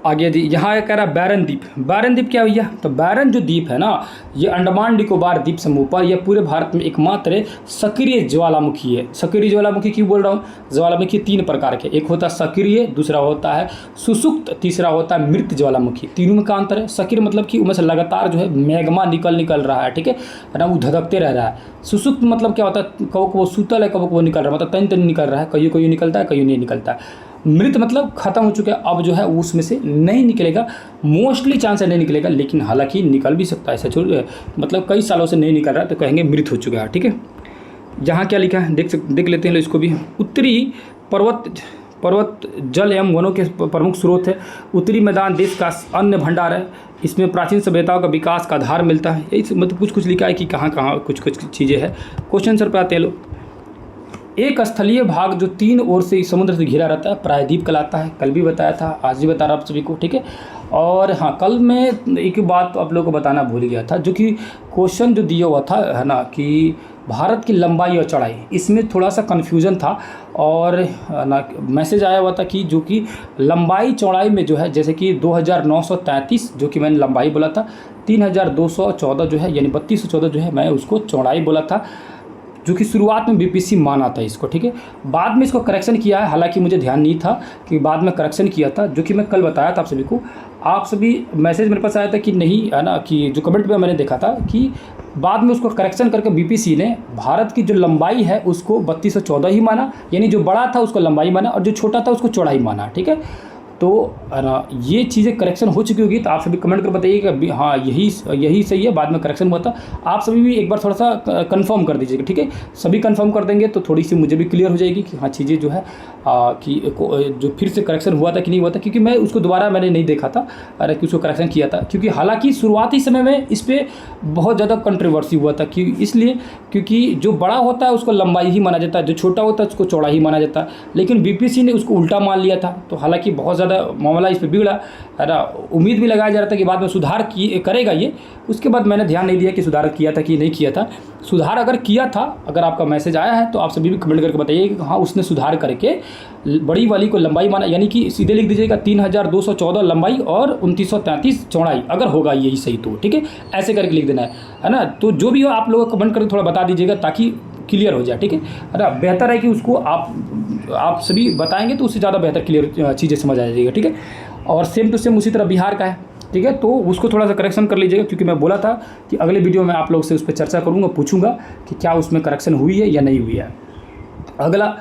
आगे जी, यहाँ कह रहा है बैरन द्वीप। बैरन द्वीप क्या भैया? तो बैरन जो द्वीप है ना, ये अंडमान निकोबार द्वीप समूह पर, यह पूरे भारत में एकमात्र सक्रिय ज्वालामुखी है। सक्रिय ज्वालामुखी क्यों बोल रहा हूँ? ज्वालामुखी 3 प्रकार के, एक होता है सक्रिय, दूसरा होता है सुसुप्त, तीसरा होता है मृत ज्वालामुखी। तीनों में क्या अंतर है? सक्रिय मतलब कि उनमें से लगातार जो है मैग्मा निकल रहा है, ठीक है ना, वो धधकते रह रहा है। सुसुप्त मतलब क्या होता है? कभी वो सूतल है, कभी वो निकल रहा है, मतलब तन निकल रहा है, कहीं निकलता है, कहीं नहीं निकलता है। मृत मतलब खत्म हो चुका है, अब जो है उसमें से नहीं निकलेगा, मोस्टली चांस है नहीं निकलेगा, लेकिन हालांकि निकल भी सकता है, ऐसा छोड़, मतलब कई सालों से नहीं निकल रहा है तो कहेंगे मृत हो चुका है, ठीक है। जहाँ क्या लिखा है देख लेते हैं इसको भी। उत्तरी पर्वत जल एवं वनों के प्रमुख स्रोत है। उत्तरी मैदान देश का अन्न भंडार है। इसमें प्राचीन सभ्यताओं का विकास का आधार मिलता है। यही मतलब कुछ लिखा है कि कहाँ कहाँ कुछ चीज़ें हैं। क्वेश्चन आंसर पे आते हैं लोग। एक स्थलीय भाग जो 3 ओर से समुद्र से घिरा रहता है प्रायद्वीप कहलाता है। कल भी बताया था, आज भी बता रहा आप सभी को, ठीक है। और हाँ, कल मैं एक बात तो आप लोगों को बताना भूल गया था, जो कि क्वेश्चन जो दिया हुआ था है ना, कि भारत की लंबाई और चौड़ाई, इसमें थोड़ा सा कन्फ्यूज़न था। और ना मैसेज आया हुआ था कि जो कि लंबाई चौड़ाई में जो है, जैसे कि 2933 जो कि मैंने लंबाई बोला था, 3214 जो है यानी 3214 जो है मैं उसको चौड़ाई बोला था, जो कि शुरुआत में बीपीसी माना था इसको, ठीक है। बाद में इसको करेक्शन किया है, हालांकि मुझे ध्यान नहीं था कि बाद में करेक्शन किया था, जो कि मैं कल बताया था आप सभी को। आप सभी मैसेज मेरे पास आया था कि नहीं, है ना, कि जो कमेंट में मैंने देखा था कि बाद में उसको करेक्शन करके बीपीसी ने भारत की जो लंबाई है उसको 3214 ही माना, यानी जो बड़ा था उसको लंबाई माना और जो छोटा था उसको चौड़ाई माना, ठीक है। तो है ना, ये चीज़ें करेक्शन हो चुकी होगी तो आप सभी कमेंट कर बताइएगा कि हाँ यही सही है, बाद में करेक्शन हुआ था। आप सभी भी एक बार थोड़ा सा कंफर्म कर दीजिएगा, ठीक है। सभी कंफर्म कर देंगे तो थोड़ी सी मुझे भी क्लियर हो जाएगी कि हाँ चीज़ें जो है कि जो फिर से करेक्शन हुआ था कि नहीं हुआ था, क्योंकि मैं उसको दोबारा मैंने नहीं देखा था, अरे कि उसको करेक्शन किया था, क्योंकि हालांकि शुरुआती समय में इस पर बहुत ज़्यादा कंट्रोवर्सी हुआ था कि इसलिए क्योंकि जो बड़ा होता है उसको लंबाई ही माना जाता है, जो छोटा होता है उसको चौड़ा ही माना जाता है, लेकिन बीपीसी ने उसको उल्टा मान लिया था। तो हालांकि बहुत ज़्यादा मामला इस पर बिगड़ा, है ना। उम्मीद भी लगाया जा रहा था कि बाद में सुधार करेगा ये। उसके बाद मैंने ध्यान नहीं दिया कि सुधार किया था कि नहीं किया था। सुधार अगर किया था, अगर आपका मैसेज आया है तो आप सभी भी कमेंट करके बताइए कि हाँ उसने सुधार करके बड़ी वाली को लंबाई माना, यानी कि सीधे लिख दीजिएगा 3214 लंबाई और 2933 चौड़ाई, अगर होगा यही सही तो, ठीक है। ऐसे करके लिख देना है ना। तो जो भी हो आप लोग कमेंट करके थोड़ा बता दीजिएगा ताकि क्लियर हो जाए, ठीक है ना। बेहतर है कि उसको आप सभी बताएंगे तो उससे ज़्यादा बेहतर क्लियर चीज़ें समझ आ जाएगी, ठीक है। और सेम टू सेम उसी तरह बिहार का है, ठीक है। तो उसको थोड़ा सा करेक्शन कर लीजिएगा, क्योंकि मैं बोला था कि अगले वीडियो में आप लोग से उस पर चर्चा करूँगा, पूछूंगा कि क्या उसमें करेक्शन हुई है या नहीं हुई है। अगला,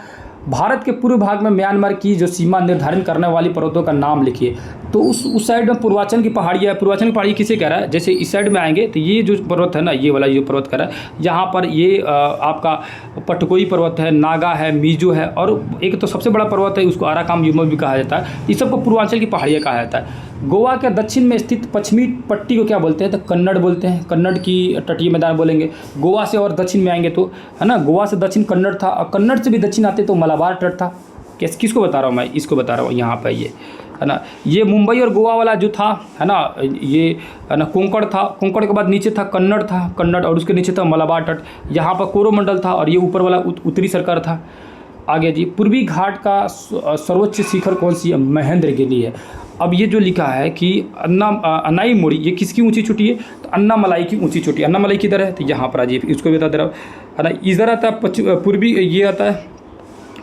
भारत के पूर्व भाग में म्यांमार की जो सीमा निर्धारण करने वाली पर्वतों का नाम लिखिए। तो उस साइड में पूर्वांचल की पहाड़ी है। पूर्वांचल की पहाड़ी किसे कह रहा है? जैसे इस साइड में आएंगे तो ये जो पर्वत है ना, ये वाला जो पर्वत कह रहा है, यहाँ पर ये आपका पटकोई पर्वत है, नागा है, मीजो है, और एक तो सबसे बड़ा पर्वत है उसको आराकाम युमा भी कहा जाता है। इस सबको पूर्वांचल की पहाड़ियाँ कहा जाता है। गोवा के दक्षिण में स्थित पश्चिमी पट्टी को क्या बोलते हैं? तो कन्नड़ बोलते हैं। कन्नड़ की तटीय मैदान बोलेंगे। गोवा से और दक्षिण में आएंगे तो, है ना, गोवा से दक्षिण कन्नड़ था, और कन्नड़ से भी दक्षिण आते तो मलाबार तट था। किसको बता रहा हूँ मैं? इसको बता रहा हूँ, यहाँ पर ये है ना, ये मुंबई और गोवा वाला जो था, है ना, ये है ना कोंकण था। कोंकण के बाद नीचे था कन्नड़ था, कन्नड़, और उसके नीचे था मलाबार तट। यहाँ पर कोरोमंडल था, और ये ऊपर वाला उत्तरी सरकार था। आगे जी, पूर्वी घाट का सर्वोच्च शिखर कौन सी है? महेंद्रगिरी है। अब ये जो लिखा है कि अनाई मोड़ी, ये किसकी ऊंची चोटी है? तो अन्नामलाई की ऊंची चोटी। अन्नामलाई किधर है? तो यहाँ पर आजिए, इसको भी बता दे रहा हूँ, है ना। इधर आता है पूर्वी, ये आता है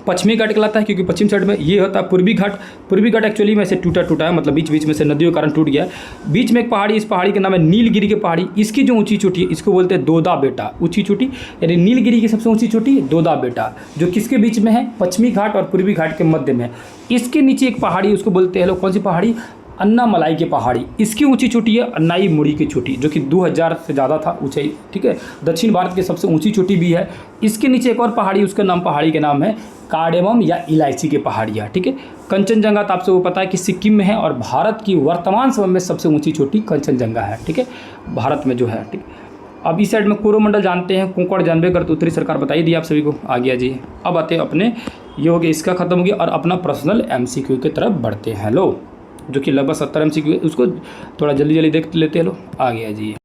पश्चिमी घाट कहलाता है, क्योंकि पश्चिम साइड में ये होता है पूर्वी घाट। पूर्वी घाट एक्चुअली में से टूटा है, मतलब बीच बीच में से नदियों के कारण टूट गया। बीच में एक पहाड़ी, इस पहाड़ी का नाम है नीलगिरी की पहाड़ी। इसकी जो ऊंची चोटी है इसको बोलते हैं दोदा बेटा ऊंची चोटी, यानी नीलगिरी की सबसे ऊंची चोटी दोदा बेटा, जो किसके बीच में है? पश्चिमी घाट और पूर्वी घाट के मध्य में। इसके नीचे एक पहाड़ी, उसको बोलते हैं लोग, कौन सी पहाड़ी? अन्नामलाई की पहाड़ी। इसकी ऊंची चोटी है अन्नाई मुड़ी की चोटी, जो कि 2000 से ज़्यादा था ऊंचाई, ठीक है। दक्षिण भारत की सबसे ऊंची चोटी भी है। इसके नीचे एक और पहाड़ी, उसका नाम, पहाड़ी के नाम है कार्डेमम या इलायची की पहाड़ियाँ, ठीक है। कंचनजंगा तो आपसे वो पता है कि सिक्किम में है, और भारत की वर्तमान समय में सबसे ऊँची चोटी कंचनजंगा है, ठीक है, भारत में जो है, ठीक। अब इस साइड में कोरोमंडल जानते हैं, कोंकण जानबे कर, तो उत्तरी सरकार बताई दी आप सभी को। आ गया जी। अब आते हैं अपने, ये हो गया, इसका खत्म हो गया, और अपना पर्सनल MCQ की तरफ बढ़ते हैं लो, जो कि लगभग 70 MCQ, उसको थोड़ा जल्दी देख लेते हैं लो। आ गया जी।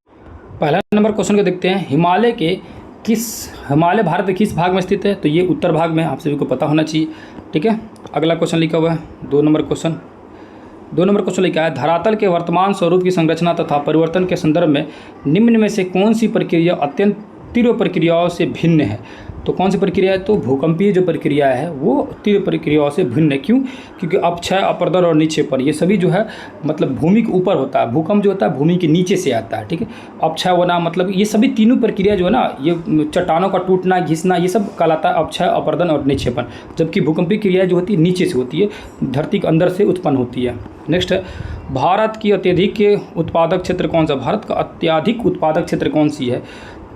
पहला नंबर क्वेश्चन को देखते हैं। हिमालय भारत के किस भाग में स्थित है? तो ये उत्तर भाग में, आप सभी को पता होना चाहिए, ठीक है। अगला क्वेश्चन लिखा हुआ है 2 नंबर क्वेश्चन, 2 नंबर क्वेश्चन लिखा है, धरातल के वर्तमान स्वरूप की संरचना तथा परिवर्तन के संदर्भ में निम्न में से कौन सी प्रक्रिया अत्यंत तीव्र प्रक्रियाओं से भिन्न है? तो कौन सी प्रक्रिया है? तो भूकंपीय जो प्रक्रिया है वो तीव्र प्रक्रियाओं से भिन्न है। क्यों? क्योंकि अपक्षय, अपरदन और निक्षेपण ये सभी जो है मतलब भूमि के ऊपर होता है, भूकंप जो होता है भूमि के नीचे से आता है। ठीक है, अपक्षय होना मतलब ये सभी तीनों प्रक्रिया जो है ना, ये चट्टानों का टूटना, घिसना, ये सब कहलाता है अपक्षय, अपरदन और निक्षेपण। जबकि भूकंपीय क्रिया जो होती है नीचे से होती है, धरती के अंदर से उत्पन्न होती है। नेक्स्ट है, भारत की अत्यधिक उत्पादक क्षेत्र कौन सा? भारत का अत्यधिक उत्पादक क्षेत्र कौन सी है?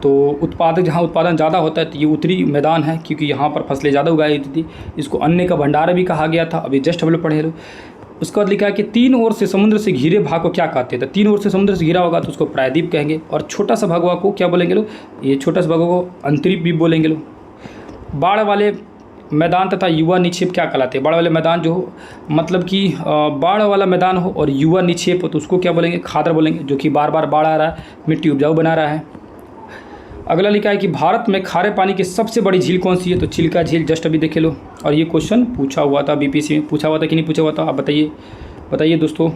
तो उत्पादक, जहाँ उत्पादन ज़्यादा होता है तो ये उत्तरी मैदान है, क्योंकि यहाँ पर फसलें ज़्यादा उगाई जाती थी। इसको अन्न का भंडार भी कहा गया था, अभी जस्ट हम लोग पढ़े लो। उसके बाद लिखा है कि 3 ओर से समुद्र से घिरे भाग को क्या कहते हैं? तो 3 ओर से समुद्र से घिरा होगा तो उसको प्रायद्वीप कहेंगे, और छोटा सा भगवा को क्या बोलेंगे लोग? ये छोटा सा भगवा को अंतरीप भी बोलेंगे लोग। बाढ़ वाले मैदान तथा युवा निक्षेप क्या कहलाते हैं? बाढ़ वाले मैदान जो हो मतलब कि बाढ़ वाला मैदान हो और युवा निक्षेप हो तो उसको क्या बोलेंगे? खादर बोलेंगे, जो कि बार बार बाढ़ आ रहा है, मिट्टी उपजाऊ बना रहा है। अगला लिखा है कि भारत में खारे पानी की सबसे बड़ी झील कौन सी है? तो चिल्का झील, जस्ट अभी देखे लो। और ये क्वेश्चन पूछा हुआ था, बीपीएससी में पूछा हुआ था कि नहीं पूछा हुआ था, आप बताइए दोस्तों।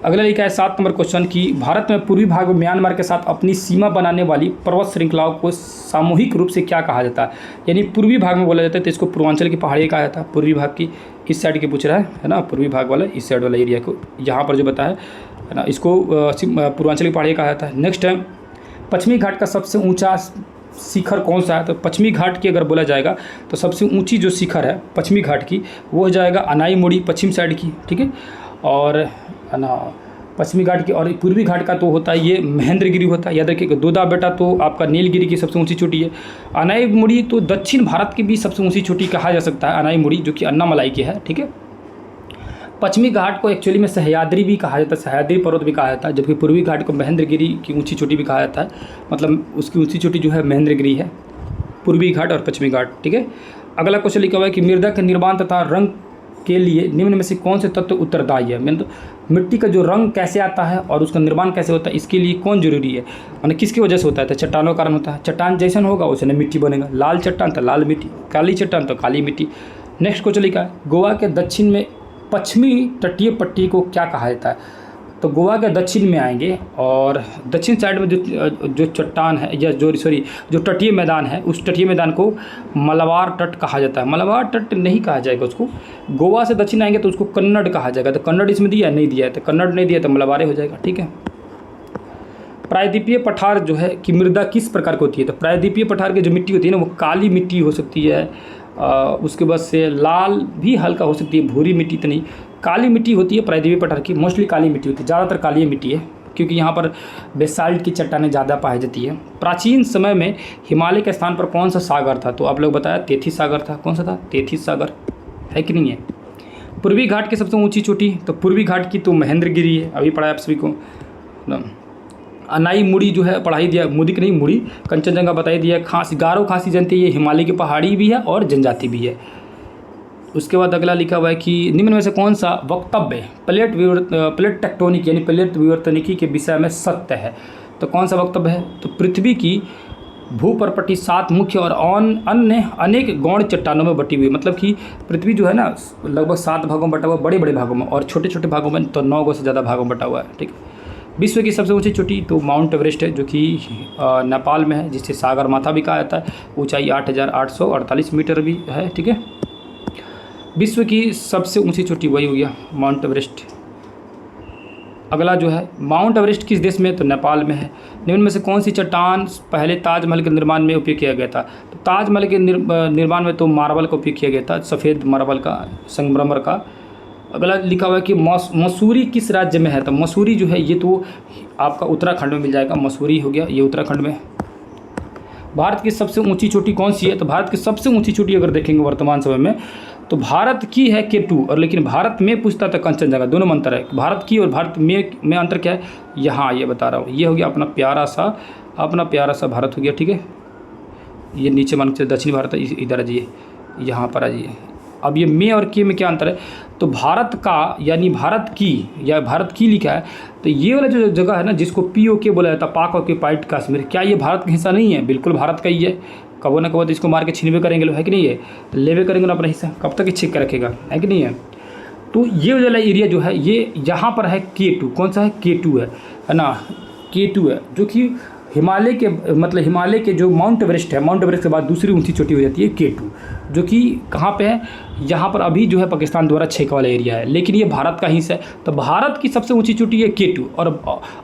अगला लिखा है 7 नंबर क्वेश्चन कि भारत में पूर्वी भाग में म्यांमार के साथ अपनी सीमा बनाने वाली पर्वत श्रृंखलाओं को सामूहिक रूप से क्या कहा जाता है? यानी पूर्वी भाग में बोला जाता है तो इसको पूर्वांचल की पहाड़ी कहा जाता है। पूर्वी भाग की इस साइड के पूछ रहा है ना, पूर्वी भाग वाला इस साइड वाला एरिया को यहाँ पर जो बताया है ना, इसको पूर्वांचल की पहाड़ी कहा जाता है। नेक्स्ट है, पश्चिमी घाट का सबसे ऊंचा शिखर कौन सा है? तो पश्चिमी घाट की अगर बोला जाएगा तो सबसे ऊंची जो शिखर है पश्चिमी घाट की वो हो जाएगा अनाईमुड़ी, पश्चिम साइड की। ठीक है, और ना पश्चिमी घाट की, और पूर्वी घाट का तो होता है ये महेंद्रगिरी होता है। याद रखिएगा, दोदा बेटा तो आपका नीलगिरी की सबसे ऊंची चोटी है। अनाईमुड़ी तो दक्षिण भारत की भी सबसे ऊंची चोटी कहा जा सकता है, अनाईमुड़ी, जो कि अन्नामलाई की है। ठीक है, पश्चिमी घाट को एक्चुअली में सह्याद्री भी कहा जाता है, सह्याद्री पर्वत भी कहा जाता है, जबकि पूर्वी घाट को महेंद्रगिरी की ऊंची चोटी भी कहा जाता है। मतलब उसकी ऊंची चोटी जो है महेंद्रगिरी है, पूर्वी घाट और पश्चिमी घाट। ठीक है, अगला क्वेश्चन लिखा हुआ है कि मृदा के निर्माण तथा रंग के लिए निम्न में से कौन से तत्व उत्तरदायी है? मतलब मिट्टी का जो रंग कैसे आता है और उसका निर्माण कैसे होता है, इसके लिए कौन जरूरी है? मतलब किसकी वजह से होता है? तो चट्टानों का कारण होता है। चट्टान जैसन होगा वैसे मिट्टी बनेगा, लाल चट्टान तो लाल मिट्टी, काली चट्टान तो काली मिट्टी। नेक्स्ट क्वेश्चन लिखा है, गोवा के दक्षिण में पश्चिमी तटीय पट्टी को क्या कहा जाता है? तो गोवा के दक्षिण में आएंगे और दक्षिण साइड में जो चट्टान है या जो तटीय मैदान है, उस तटीय मैदान को मलबार तट कहा जाता है। मलबार तट नहीं कहा जाएगा उसको। गोवा से दक्षिण आएंगे तो उसको कन्नड़ कहा जाएगा। तो कन्नड़ इसमें दिया नहीं दिया है, तो कन्नड़ नहीं दिया तो मलबारे हो जाएगा। ठीक है, प्रायद्वीपीय पठार जो है कि मृदा किस प्रकार की होती है? तो प्रायद्वीपीय पठार की जो मिट्टी होती है ना वो काली मिट्टी हो सकती है, उसके बाद से लाल भी हल्का हो सकती है, भूरी मिट्टी तो नहीं, काली मिट्टी होती है प्रायद्वीपीय पठार की। मोस्टली काली मिट्टी होती है, ज़्यादातर काली मिट्टी है, क्योंकि यहाँ पर बेसाल्ट की चट्टानें ज़्यादा पाई जाती है। प्राचीन समय में हिमालय के स्थान पर कौन सा सागर था? तो आप लोग बताया तेथिस सागर था। कौन सा था? तेथिस सागर है कि नहीं है? पूर्वी घाट की सबसे ऊंची चोटी, तो पूर्वी घाट की तो महेंद्रगिरी है, अभी पढ़ा है आप सभी को। अनाई मुड़ी जो है पढ़ाई दिया, मुदिक नहीं मुड़ी, कंचनजंगा बताई दिया। खांसी, गारो खांसी जनती है, ये हिमालय की पहाड़ी भी है और जनजाति भी है। उसके बाद अगला लिखा हुआ है कि निम्न में से कौन सा वक्तव्य प्लेट टेक्टोनिक यानी प्लेट विवर्तनिकी के विषय में सत्य है? तो कौन सा वक्तव्य है? तो पृथ्वी की भूपर्पटी 7 मुख्य और अन्य अनेक गौण चट्टानों में बटी हुई। मतलब कि पृथ्वी जो है ना लगभग 7 भागों में बटा हुआ, बड़े बड़े भागों में, और छोटे छोटे भागों में तो 9 से ज़्यादा भागों में बटा हुआ है। ठीक है, विश्व की सबसे ऊंची चोटी तो माउंट एवरेस्ट है, जो कि नेपाल में है, जिसे सागर माथा भी कहा जाता है। ऊंचाई 8,848 मीटर भी है। ठीक है, विश्व की सबसे ऊंची चोटी वही हो गया माउंट एवरेस्ट। अगला जो है माउंट एवरेस्ट किस देश में? तो नेपाल में है। निम्न में से कौन सी चट्टान पहले ताजमहल के निर्माण में उपयोग किया गया था? तो ताजमहल के निर्माण में तो मार्बल का उपयोग किया गया था, सफ़ेद मार्बल का, संगमरमर का। अगला लिखा हुआ है कि मसूरी किस राज्य में है? तो मसूरी जो है ये तो आपका उत्तराखंड में मिल जाएगा। मसूरी हो गया ये उत्तराखंड में। भारत की सबसे ऊंची चोटी कौन सी है? तो भारत की सबसे ऊंची चोटी अगर देखेंगे वर्तमान समय में तो भारत की है K2, और लेकिन भारत में पूछता था कंचनजंगा, दोनों में अंतर है। भारत की और भारत में अंतर क्या है? यहाँ ये बता रहा हूँ, ये हो गया अपना प्यारा सा भारत हो गया। ठीक है, ये नीचे मान के दक्षिणी भारत है, इधर आ जाइए, यहाँ पर आ जाइए। अब ये में और के में क्या अंतर है? तो भारत का यानी भारत की या भारत की लिखा है, तो ये वाला जो जगह है ना जिसको POK बोला जाता है, पाक ऑक्यूपाइड कश्मीर, क्या ये भारत का हिस्सा नहीं है? बिल्कुल भारत का ही है। कबो ना कबो तो इसको मार के छीनबे करेंगे लोग, है कि नहीं है? लेवे करेंगे ना अपना हिस्सा, कब तक ही छीन के रखेगा, है कि नहीं है? तो ये वाला एरिया जो है ये यहाँ पर है K2, कौन सा है K2 है ना, K2 है, जो कि हिमालय के मतलब हिमालय के जो माउंट एवरेस्ट है, माउंट एवरेस्ट के बाद दूसरी ऊंची चोटी हो जाती है K2, जो कि कहाँ पे है, यहाँ पर अभी जो है पाकिस्तान द्वारा छेका वाला एरिया है, लेकिन ये भारत का हिस्सा है। तो भारत की सबसे ऊंची चोटी है K2, और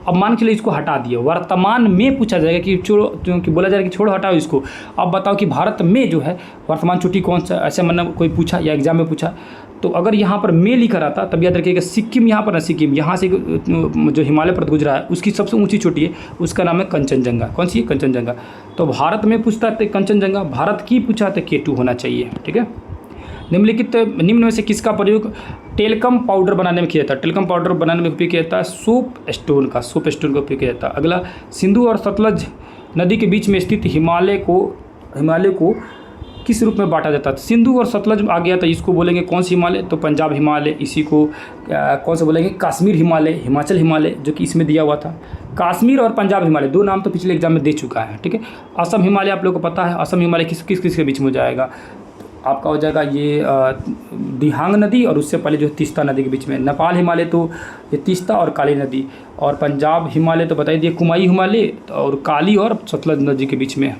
अब मान के लिए इसको हटा दिया। वर्तमान में पूछा जाएगा कि छोड़ो, क्योंकि बोला जाएगा कि छोड़ो हटाओ इसको, अब बताओ कि भारत में जो है वर्तमान चोटी कौन सा, ऐसे मतलब कोई पूछा या एग्जाम में पूछा, तो अगर यहाँ पर में लिखा रहता तब याद रखिएगा सिक्किम, यहाँ पर ना सिक्किम, यहाँ से जो हिमालय पर्वत गुजरा है उसकी सबसे ऊंची चोटी है, उसका नाम है कंचनजंगा। कौन सी है? कंचनजंगा। तो भारत में पूछता है कंचनजंगा, भारत की पूछा तो K2 होना चाहिए। ठीक है। निम्न में से किसका प्रयोग टेल्कम पाउडर बनाने में किया जाता है? टेल्कम पाउडर बनाने में उपयोग किया जाता है सोप स्टोन का उपयोग किया जाता है। अगला, सिंधु और सतलज नदी के बीच में स्थित हिमालय को किस रूप में बांटा जाता है? सिंधु और सतलज आ गया तो इसको बोलेंगे कौन सी हिमालय? तो पंजाब हिमालय। इसी को कौन सा बोलेंगे? कश्मीर हिमालय, हिमाचल हिमालय, जो कि इसमें दिया हुआ था। कश्मीर और पंजाब हिमालय, दो नाम तो पिछले एग्जाम में दे चुका है। ठीक है। असम हिमालय आप लोगों को पता है, असम हिमालय किस के बीच में हो जाएगा? आपका हो जाएगा ये दिहांग नदी, और उससे पहले जो तीस्ता नदी के बीच में। नेपाल हिमालय तो ये तीस्ता और काली नदी, और पंजाब हिमालय तो बता दिए कुमाई हिमालय, और काली और सतलज नदी के बीच में।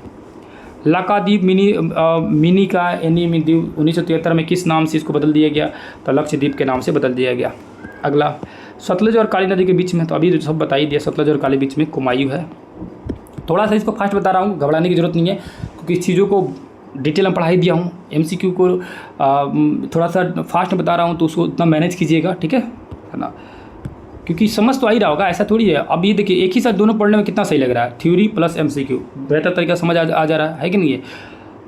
लाक्षाद्वीप मिनी का एनी द्वीप 1973 में किस नाम से इसको बदल दिया गया? तो लक्षद्वीप के नाम से बदल दिया गया। अगला, सतलज और काली नदी के बीच में, तो अभी जो सब बता ही दिया, सतलज और काली बीच में कुमायूं है। थोड़ा सा इसको फास्ट बता रहा हूँ, घबराने की जरूरत नहीं है, क्योंकि इस चीज़ों को डिटेल में पढ़ा ही दिया हूँ। MCQ को थोड़ा सा फास्ट बता रहा हूँ, तो उसको उतना मैनेज कीजिएगा। ठीक है ना, क्योंकि समझ तो आ ही रहा होगा, ऐसा थोड़ी है। अब ये देखिए, एक ही साथ दोनों पढ़ने में कितना सही लग रहा है, थ्योरी प्लस MCQ, बेहतर तरीका समझ आ जा रहा है कि नहीं है।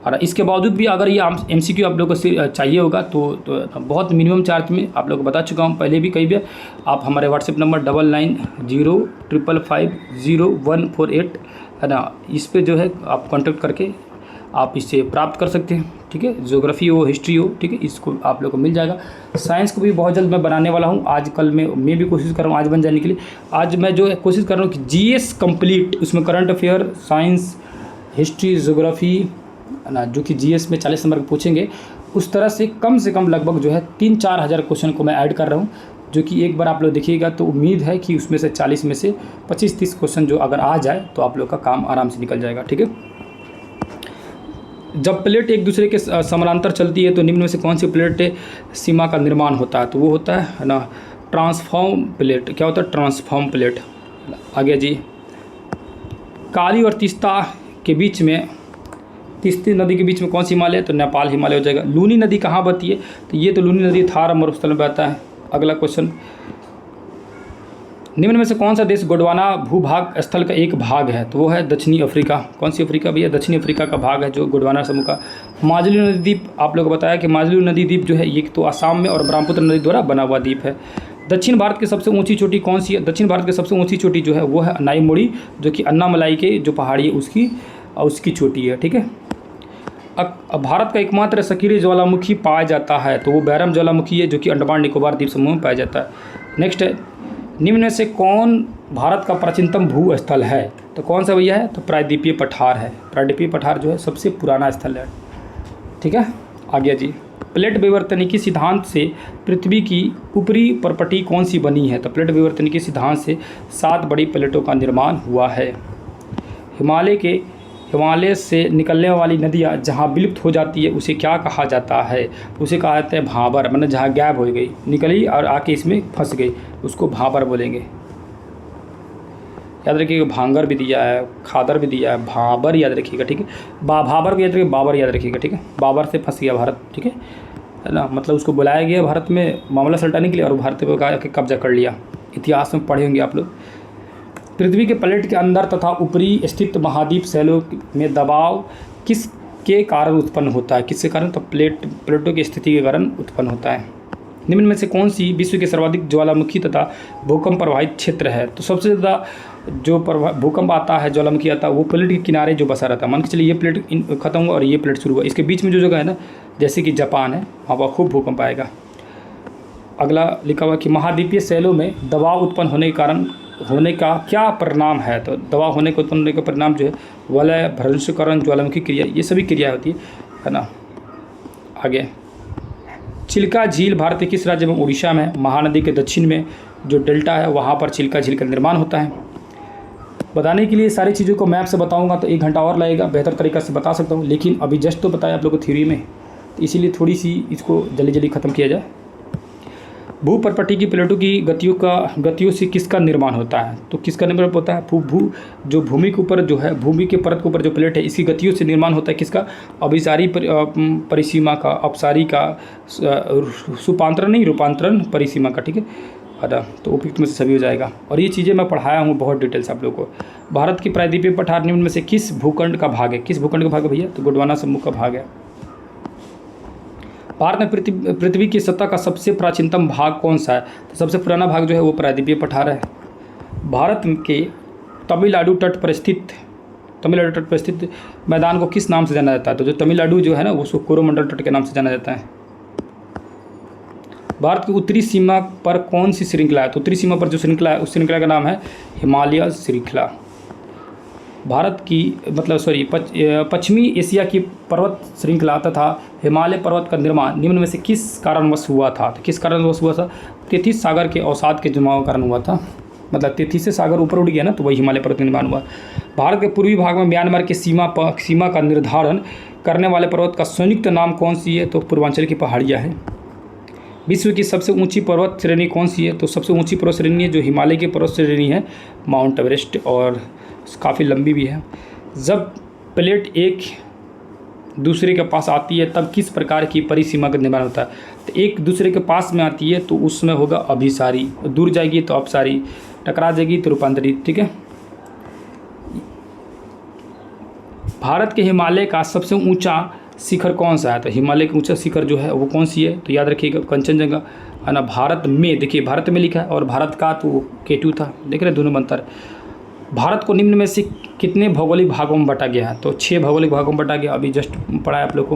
और इसके बावजूद भी अगर ये MCQ आप लोगों को चाहिए होगा तो बहुत मिनिमम चार्ज में आप लोग को बता चुका हूँ पहले भी कई बार। आप हमारे व्हाट्सएप नंबर 9905550148 है ना, इस पर जो है आप कॉन्टेक्ट करके आप इससे प्राप्त कर सकते हैं। ठीक है। ज्योग्राफी हो, हिस्ट्री हो, ठीक है, इसको आप लोग को मिल जाएगा। साइंस को भी बहुत जल्द मैं बनाने वाला हूँ, आजकल मैं भी कोशिश कर रहा हूँ आज बन जाने के लिए। आज मैं जो है कोशिश कर रहा हूँ कि GS कंप्लीट, उसमें current affair, science, history, geography है ना, जो कि GS में 40 नंबर पूछेंगे, उस तरह से कम लगभग जो है 3-4 हज़ार क्वेश्चन को मैं ऐड कर रहा हूँ, जो कि एक बार आप लोग देखिएगा तो उम्मीद है कि उसमें से 40 में से 25-30 क्वेश्चन जो अगर आ जाए तो आप लोग का काम आराम से निकल जाएगा। ठीक है। जब प्लेट एक दूसरे के समानांतर चलती है तो निम्न में से कौन सी प्लेट सीमा का निर्माण होता है? तो वो होता है ना ट्रांसफॉर्म प्लेट। क्या होता है? Transform plate. आगे जी, काली और तीस्ता के बीच में, तीस्ती नदी के बीच में कौन सी हिमालय है? तो नेपाल हिमालय हो जाएगा। लूनी नदी कहाँ बहती है? तो ये तो लूनी नदी थार मरुस्थल में बहता है। अगला क्वेश्चन, निम्न में से कौन सा देश गोंडवाना भूभाग स्थल का एक भाग है? तो वो है दक्षिणी अफ्रीका। कौन सी अफ्रीका भैया? दक्षिणी अफ्रीका का भाग है जो गोंडवाना समूह का। माजुली नदी द्वीप, आप लोगों को बताया कि माजुली नदी द्वीप जो है ये तो आसाम में और ब्रह्मपुत्र नदी द्वारा बना हुआ द्वीप है। दक्षिण भारत की सबसे ऊंची चोटी कौन सी है? दक्षिण भारत की सबसे ऊंची चोटी जो है वो है अनाईमुड़ी, जो कि अन्नामलाई के जो पहाड़ी है उसकी चोटी है। ठीक है। अब भारत का एकमात्र सक्रिय ज्वालामुखी पाया जाता है, तो वो बैरम ज्वालामुखी है, जो कि अंडमान निकोबार द्वीप समूह में पाया जाता है। नेक्स्ट है, निम्न में से कौन भारत का प्राचीनतम भू स्थल है? तो कौन सा भैया है? तो प्रायद्वीपीय पठार है। प्रायद्वीपीय पठार जो है सबसे पुराना स्थल है। ठीक है। आगे जी, प्लेट विवर्तनिकी सिद्धांत से पृथ्वी की ऊपरी परपटी कौन सी बनी है? तो प्लेट विवर्तनिकी सिद्धांत से 7 बड़ी प्लेटों का निर्माण हुआ है। हिमालय से निकलने वाली नदियाँ जहाँ विलुप्त हो जाती है उसे क्या कहा जाता है? उसे कहा जाता है भाबर, मतलब जहाँ गायब हो गई, निकली और आके इसमें फंस गई, उसको भाबर बोलेंगे। याद रखिएगा, भांगर भी दिया है, खादर भी दिया है, भाबर याद रखिएगा। ठीक है। भाबर को याद रखिएगा, बाबर याद रखिएगा। ठीक है। बाबर से फंस गया भारत। ठीक है ना, मतलब उसको बुलाया गया भारत में मामला सल्टाने के लिए और भारत पर आके कब्जा कर लिया। इतिहास में पढ़े होंगे आप लोग। पृथ्वी के प्लेट के अंदर तथा ऊपरी स्थित महाद्वीप शैलों में दबाव किसके कारण उत्पन्न होता है? किसके कारण? तो प्लेटों की स्थिति के कारण उत्पन्न होता है। निम्न में से कौन सी विश्व के सर्वाधिक ज्वालामुखी तथा भूकंप प्रभावित क्षेत्र है? तो सबसे ज़्यादा जो भूकंप आता है, ज्वालामुखी आता है, वो प्लेट के किनारे जो बसा रहता है। मान के चलिए ये प्लेट खत्म हुआ और ये प्लेट शुरू हुआ, इसके बीच में जो जगह है ना, जैसे कि जापान है, वहाँ पर खूब भूकंप आएगा। अगला लिखा हुआ कि महाद्वीपीय शैलों में दबाव उत्पन्न होने का क्या परिणाम है? तो दबाव उत्पन्न होने का परिणाम जो है वलय, भ्रंशीकरण, ज्वालामुखी क्रिया, ये सभी क्रिया होती है ना। आगे, चिल्का झील भारत के किस राज्य में? उड़ीसा में। महानदी के दक्षिण में जो डेल्टा है वहाँ पर चिल्का झील का निर्माण होता है। बताने के लिए सारी चीज़ों को मैप से बताऊंगा तो 1 घंटा और लगेगा, बेहतर तरीक़ा से बता सकता हूँ, लेकिन अभी जस्ट तो बताया आप लोगों को थ्योरी में, तो इसीलिए थोड़ी सी इसको जल्दी जल्दी ख़त्म किया जाए। भूपर्पटी की प्लेटों की गतियों से किसका निर्माण होता है? तो किसका निर्माण होता है? जो भूमि के ऊपर जो है, भूमि के परत के ऊपर जो प्लेट है, इसकी गतियों से निर्माण होता है किसका? अभिसारी परिसीमा का, अपसारी का, सुपांतरण नहीं, रूपांतरण परिसीमा का, ठीक है। तो उपयुक्त में से सभी हो जाएगा। और ये चीज़ें मैं पढ़ाया हूँ बहुत डिटेल से आप लोगों को। भारत की प्रायद्वीपीय पठार निम्न में से किस भूखंड का भाग है? किस भूखंड का भाग है भैया? तो गोंडवाना समूह का भाग है। भारत में पृथ्वी की सतह का सबसे प्राचीनतम भाग कौन सा है? तो सबसे पुराना भाग जो है वो प्रायद्वीपीय पठार है। भारत के तमिलनाडु तट पर स्थित मैदान को किस नाम से जाना जाता है? तो जो तमिलनाडु जो है ना, उसको कोरोमंडल तट के नाम से जाना जाता है। भारत की उत्तरी सीमा पर कौन सी श्रृंखला है? तो उत्तरी सीमा पर जो श्रृंखला है उस श्रृंखला का नाम है हिमालय श्रृंखला। भारत की पश्चिमी एशिया की पर्वत श्रृंखला तथा हिमालय पर्वत का निर्माण निम्न में से किस कारणवश हुआ था? तो किस कारणवश हुआ था? तेथिस सागर के अवसाद के जमाव कारण हुआ था। मतलब तेथिस से सागर ऊपर उठ गया ना, तो वही हिमालय पर्वत का निर्माण हुआ। भारत के पूर्वी भाग में म्यांमार की सीमा का निर्धारण करने वाले पर्वत का संयुक्त नाम कौन सी है? तो पूर्वांचल की पहाड़ियाँ हैं। विश्व की सबसे ऊंची पर्वत श्रेणी कौन सी है? तो सबसे ऊंची पर्वत श्रेणी है जो हिमालय की पर्वत श्रेणी है, माउंट एवरेस्ट, और काफ़ी लंबी भी है। जब प्लेट एक दूसरे के पास आती है तब किस प्रकार की परिसीमा का निर्माण होता है? तो एक दूसरे के पास में आती है तो उसमें होगा अभिसारी, दूर जाएगी तो अपसारी, टकरा जाएगी तो रूपांतरित, ठीक है। भारत के हिमालय का सबसे ऊंचा शिखर कौन सा है? तो हिमालय का ऊंचा शिखर जो है वो कौन सी है? तो याद रखिएगा कंचनजंगा है ना। भारत में, देखिए भारत में लिखा है, और भारत का तो K2 था, देख रहे हैं दोनों में अंतर। भारत को निम्न में से कितने भौगोलिक भागों में बांटा गया है? तो 6 भौगोलिक भागों में बांटा गया, अभी जस्ट पढ़ा है आप लोग को।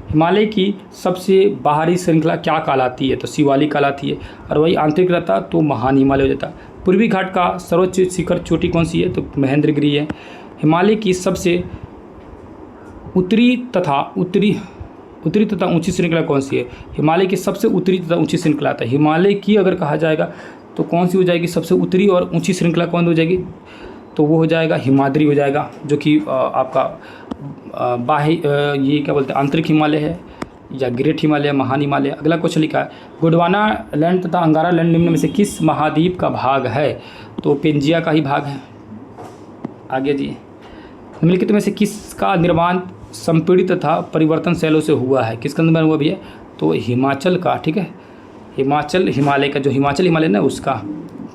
हिमालय की सबसे बाहरी श्रृंखला क्या कहलाती है? तो शिवालिक कहलाती है, और वही आंतरिक रहता तो महान हिमालय हो जाता। पूर्वी घाट का सर्वोच्च शिखर चोटी कौन सी है? तो महेंद्रगिरी है। हिमालय की सबसे उत्तरी तथा ऊंची श्रृंखला कौन सी है? हिमालय की सबसे उत्तरी तथा ऊंची श्रृंखला था। हिमालय की अगर कहा जाएगा तो कौन सी हो जाएगी सबसे उत्तरी और ऊंची श्रृंखला कौन हो जाएगी? तो वो हो जाएगा हिमाद्री हो जाएगा, जो कि आपका ये क्या बोलते हैं, आंतरिक हिमालय है, या ग्रेट हिमालय, महान हिमालय। अगला क्वेश्चन लिखा है, गोंडवाना लैंड तथा अंगारा लैंड निम्न में से किस महाद्वीप का भाग है? तो पेंजिया का ही भाग है। आगे जी, निम्नलिखित में से किसका निर्माण संपीड़ित तथा परिवर्तन शैलों से हुआ है? किसका निर्माण हुआ भैया? तो हिमाचल का, ठीक है। हिमाचल हिमालय का, जो हिमाचल हिमालय ना उसका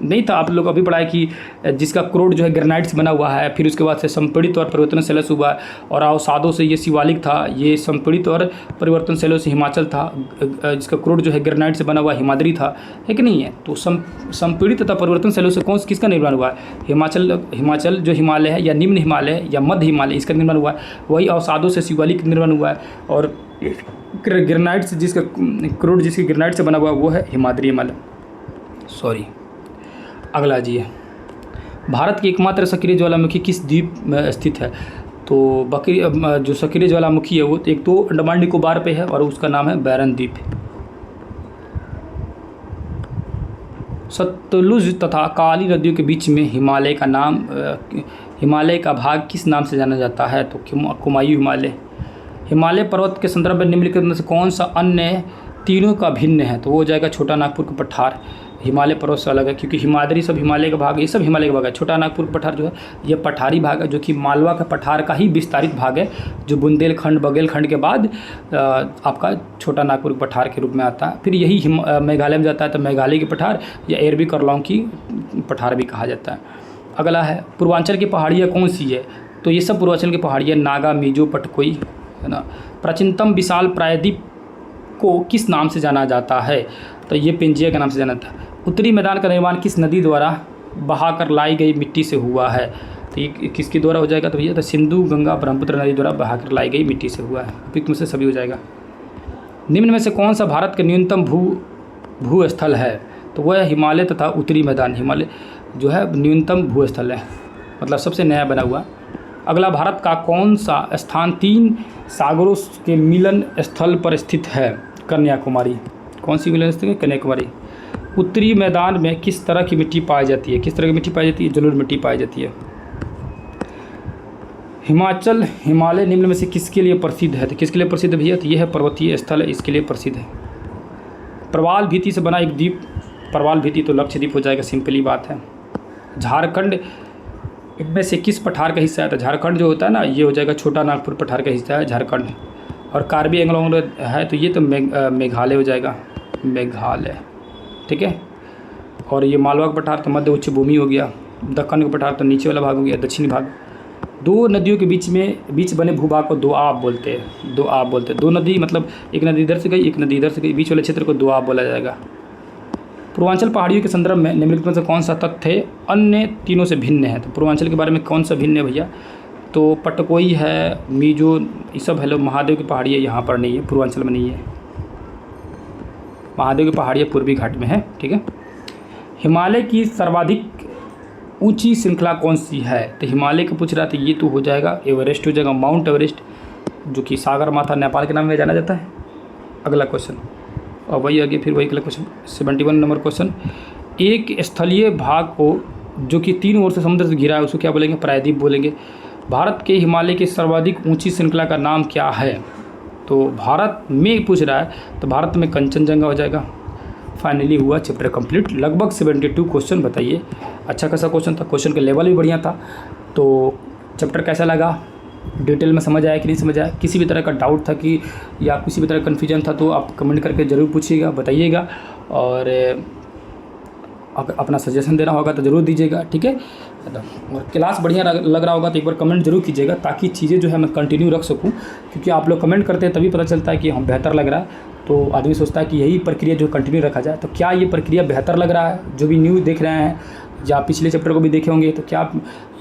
नहीं था, आप लोग अभी पढ़ा है कि जिसका क्रोड जो है ग्रेनाइट से बना हुआ है, फिर उसके बाद से संपीड़ित और परिवर्तन शैलों से हुआ है, और अवसादों से ये शिवालिक था, ये संपीड़ित और परिवर्तन शैलों से हिमाचल था, जिसका क्रोड जो है ग्रेनाइट से बना हुआ हिमाद्री था, है कि नहीं है? तो संपीड़ित तथा परिवर्तन शैलों से किसका निर्माण हुआ है? हिमाचल जो हिमालय है, या निम्न हिमालय है, या मध्य हिमालय, इसका निर्माण हुआ है। वही अवसादों से शिवालिक निर्माण हुआ है, और ग्रेनाइट से जिसका क्रोड जिसकी ग्रेनाइट से बना हुआ वो है हिमाद्री हिमालय। सॉरी, अगला जी है, भारत की एकमात्र सक्रिय ज्वालामुखी किस द्वीप में स्थित है? तो जो सक्रिय ज्वालामुखी है वो एक तो अंडमान निकोबार पे है, और उसका नाम है बैरन द्वीप। सतलुज तथा काली नदियों के बीच में हिमालय का भाग किस नाम से जाना जाता है? तो कुमायूं हिमालय। हिमालय पर्वत के संदर्भ में निम्नलिखित में से कौन सा अन्य तीनों का भिन्न है? तो वो हो जाएगा छोटा नागपुर का पठार। हिमालय पर्वत से अलग है, क्योंकि हिमाद्री सब हिमालय का भाग है, ये सब हिमालय का भाग है। छोटा नागपुर का पठार जो है ये पठारी भाग है, जो कि मालवा का पठार का ही विस्तारित भाग है, जो बुंदेलखंड बघेलखंड के बाद आपका छोटा नागपुर पठार के रूप में आता है। फिर यही मेघालय में जाता है, तो मेघालय की पठार या एरबी करलौंग की पठार भी कहा जाता है। अगला है, पूर्वांचल की पहाड़ियाँ कौन सी है? तो ये सब पूर्वांचल की पहाड़ियाँ नागा, मिजो, पटकोई है ना। प्राचीनतम विशाल प्रायद्वीप को किस नाम से जाना जाता है? तो ये पेंजिया के नाम से जाना था। उत्तरी मैदान का निर्माण किस नदी द्वारा बहाकर लाई गई मिट्टी से हुआ है? तो ये किसके द्वारा हो जाएगा? तो भैया तो सिंधु, गंगा, ब्रह्मपुत्र नदी द्वारा बहाकर लाई गई मिट्टी से हुआ है। उपयुक्त में से सभी हो जाएगा। निम्न में से कौन सा भारत का न्यूनतम भूस्थल है? तो वह है हिमालय तथा उत्तरी मैदान। हिमालय जो है न्यूनतम भूस्थल है, मतलब सबसे नया बना हुआ। अगला, भारत का कौन सा स्थान 3 सागरों के मिलन स्थल पर स्थित है? कन्याकुमारी। कौन सी यूनिवर्सिटी है? कन्याकुमारी। उत्तरी मैदान में किस तरह की मिट्टी पाई जाती है? किस तरह की मिट्टी पाई जाती है? जलोढ़ मिट्टी पाई जाती है। हिमालय निम्न में से किसके लिए प्रसिद्ध है? तो किसके लिए प्रसिद्ध भैया? तो ये है पर्वतीय स्थल, इसके लिए प्रसिद्ध है। प्रवाल भित्ति से बना एक द्वीप, प्रवाल भित्ति तो लक्षद्वीप हो जाएगा, सिंपली बात है। झारखंड इनमें से किस पठार का हिस्सा है? तो झारखंड जो होता है ना, ये हो जाएगा छोटा नागपुर पठार का हिस्सा है झारखंड। और कार्बी एंग्लोंग है तो ये तो मेघालय हो जाएगा, मेघालय, ठीक है। और ये मालवा का पठार तो मध्य उच्च भूमि हो गया। दक्कन का पठार तो नीचे वाला भाग हो गया, दक्षिणी भाग। दो नदियों के बीच बने भूभाग को दोआब बोलते हैं, दोआब बोलते हैं। दो नदी मतलब एक नदी इधर से गई, एक नदी इधर से गई, बीच वाले क्षेत्र को दोआब बोला जाएगा। पूर्वांचल पहाड़ियों के संदर्भ में निम्नलिखित में से कौन सा तथ्य अन्य तीनों से भिन्न है? तो पूर्वांचल के बारे में कौन सा भिन्न है भैया? तो पटकोई है, मीजो, ये सब है। लो महादेव की पहाड़ियाँ यहाँ पर नहीं है, पूर्वांचल में नहीं है। महादेव की पहाड़ियाँ पूर्वी घाट में है, ठीक है। हिमालय की सर्वाधिक ऊंची श्रृंखला कौन सी है? तो हिमालय का पूछ रहा था, ये तो हो जाएगा एवरेस्ट हो जाएगा, माउंट एवरेस्ट, जो कि सागर माथा नेपाल के नाम में जाना जाता है। अगला क्वेश्चन, और वही आगे फिर वही अगला क्वेश्चन 71 नंबर क्वेश्चन। एक स्थलीय भाग को जो कि 3 ओर से समुद्र से घिरा है उसको क्या बोलेंगे? प्रायद्वीप बोलेंगे। भारत के हिमालय की सर्वाधिक ऊंची श्रृंखला का नाम क्या है? तो भारत में पूछ रहा है, तो भारत में कंचनजंगा हो जाएगा। फाइनली हुआ चैप्टर कंप्लीट। लगभग 72 क्वेश्चन। बताइए, अच्छा खासा क्वेश्चन था, क्वेश्चन का लेवल भी बढ़िया था। तो चैप्टर कैसा लगा? डिटेल में समझ आया कि नहीं समझ आया? किसी भी तरह का डाउट था कि या किसी भी तरह का कन्फ्यूजन था तो आप कमेंट करके ज़रूर पूछिएगा, बताइएगा। और अपना सजेशन देना होगा तो ज़रूर दीजिएगा, ठीक है। और क्लास बढ़िया लग रहा होगा तो एक बार कमेंट जरूर कीजिएगा, ताकि चीज़ें जो है मैं कंटिन्यू रख सकूं। क्योंकि आप लोग कमेंट करते हैं तभी पता चलता है कि हम बेहतर लग रहा है। तो आदमी सोचता है कि यही प्रक्रिया जो कंटिन्यू रखा जाए। तो क्या ये प्रक्रिया बेहतर लग रहा है? जो भी न्यूज़ देख रहे हैं या पिछले चैप्टर को भी देखे होंगे, तो क्या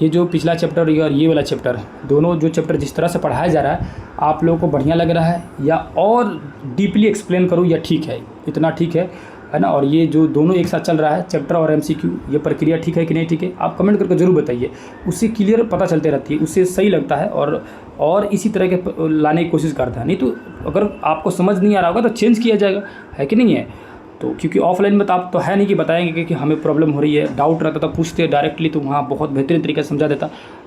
ये जो पिछला चैप्टर और ये वाला चैप्टर, दोनों जो चैप्टर जिस तरह से पढ़ाया जा रहा है, आप लोगों को बढ़िया लग रहा है या और डीपली एक्सप्लेन करूँ, या ठीक है, इतना ठीक है ना? और ये जो दोनों एक साथ चल रहा है, चैप्टर और MCQ, ये प्रक्रिया ठीक है कि नहीं ठीक है? आप कमेंट करके ज़रूर बताइए, उससे क्लियर पता चलते रहती है, उससे सही लगता है और इसी तरह के लाने की कोशिश करता है। नहीं तो अगर आपको समझ नहीं आ रहा होगा तो चेंज किया जाएगा, है कि नहीं है? तो क्योंकि ऑफलाइन में तो आप तो है नहीं कि बताएंगे कि हमें प्रॉब्लम हो रही है, डाउट रहता था पूछते डायरेक्टली, तो वहाँ बहुत बेहतरीन तरीके से समझा देता।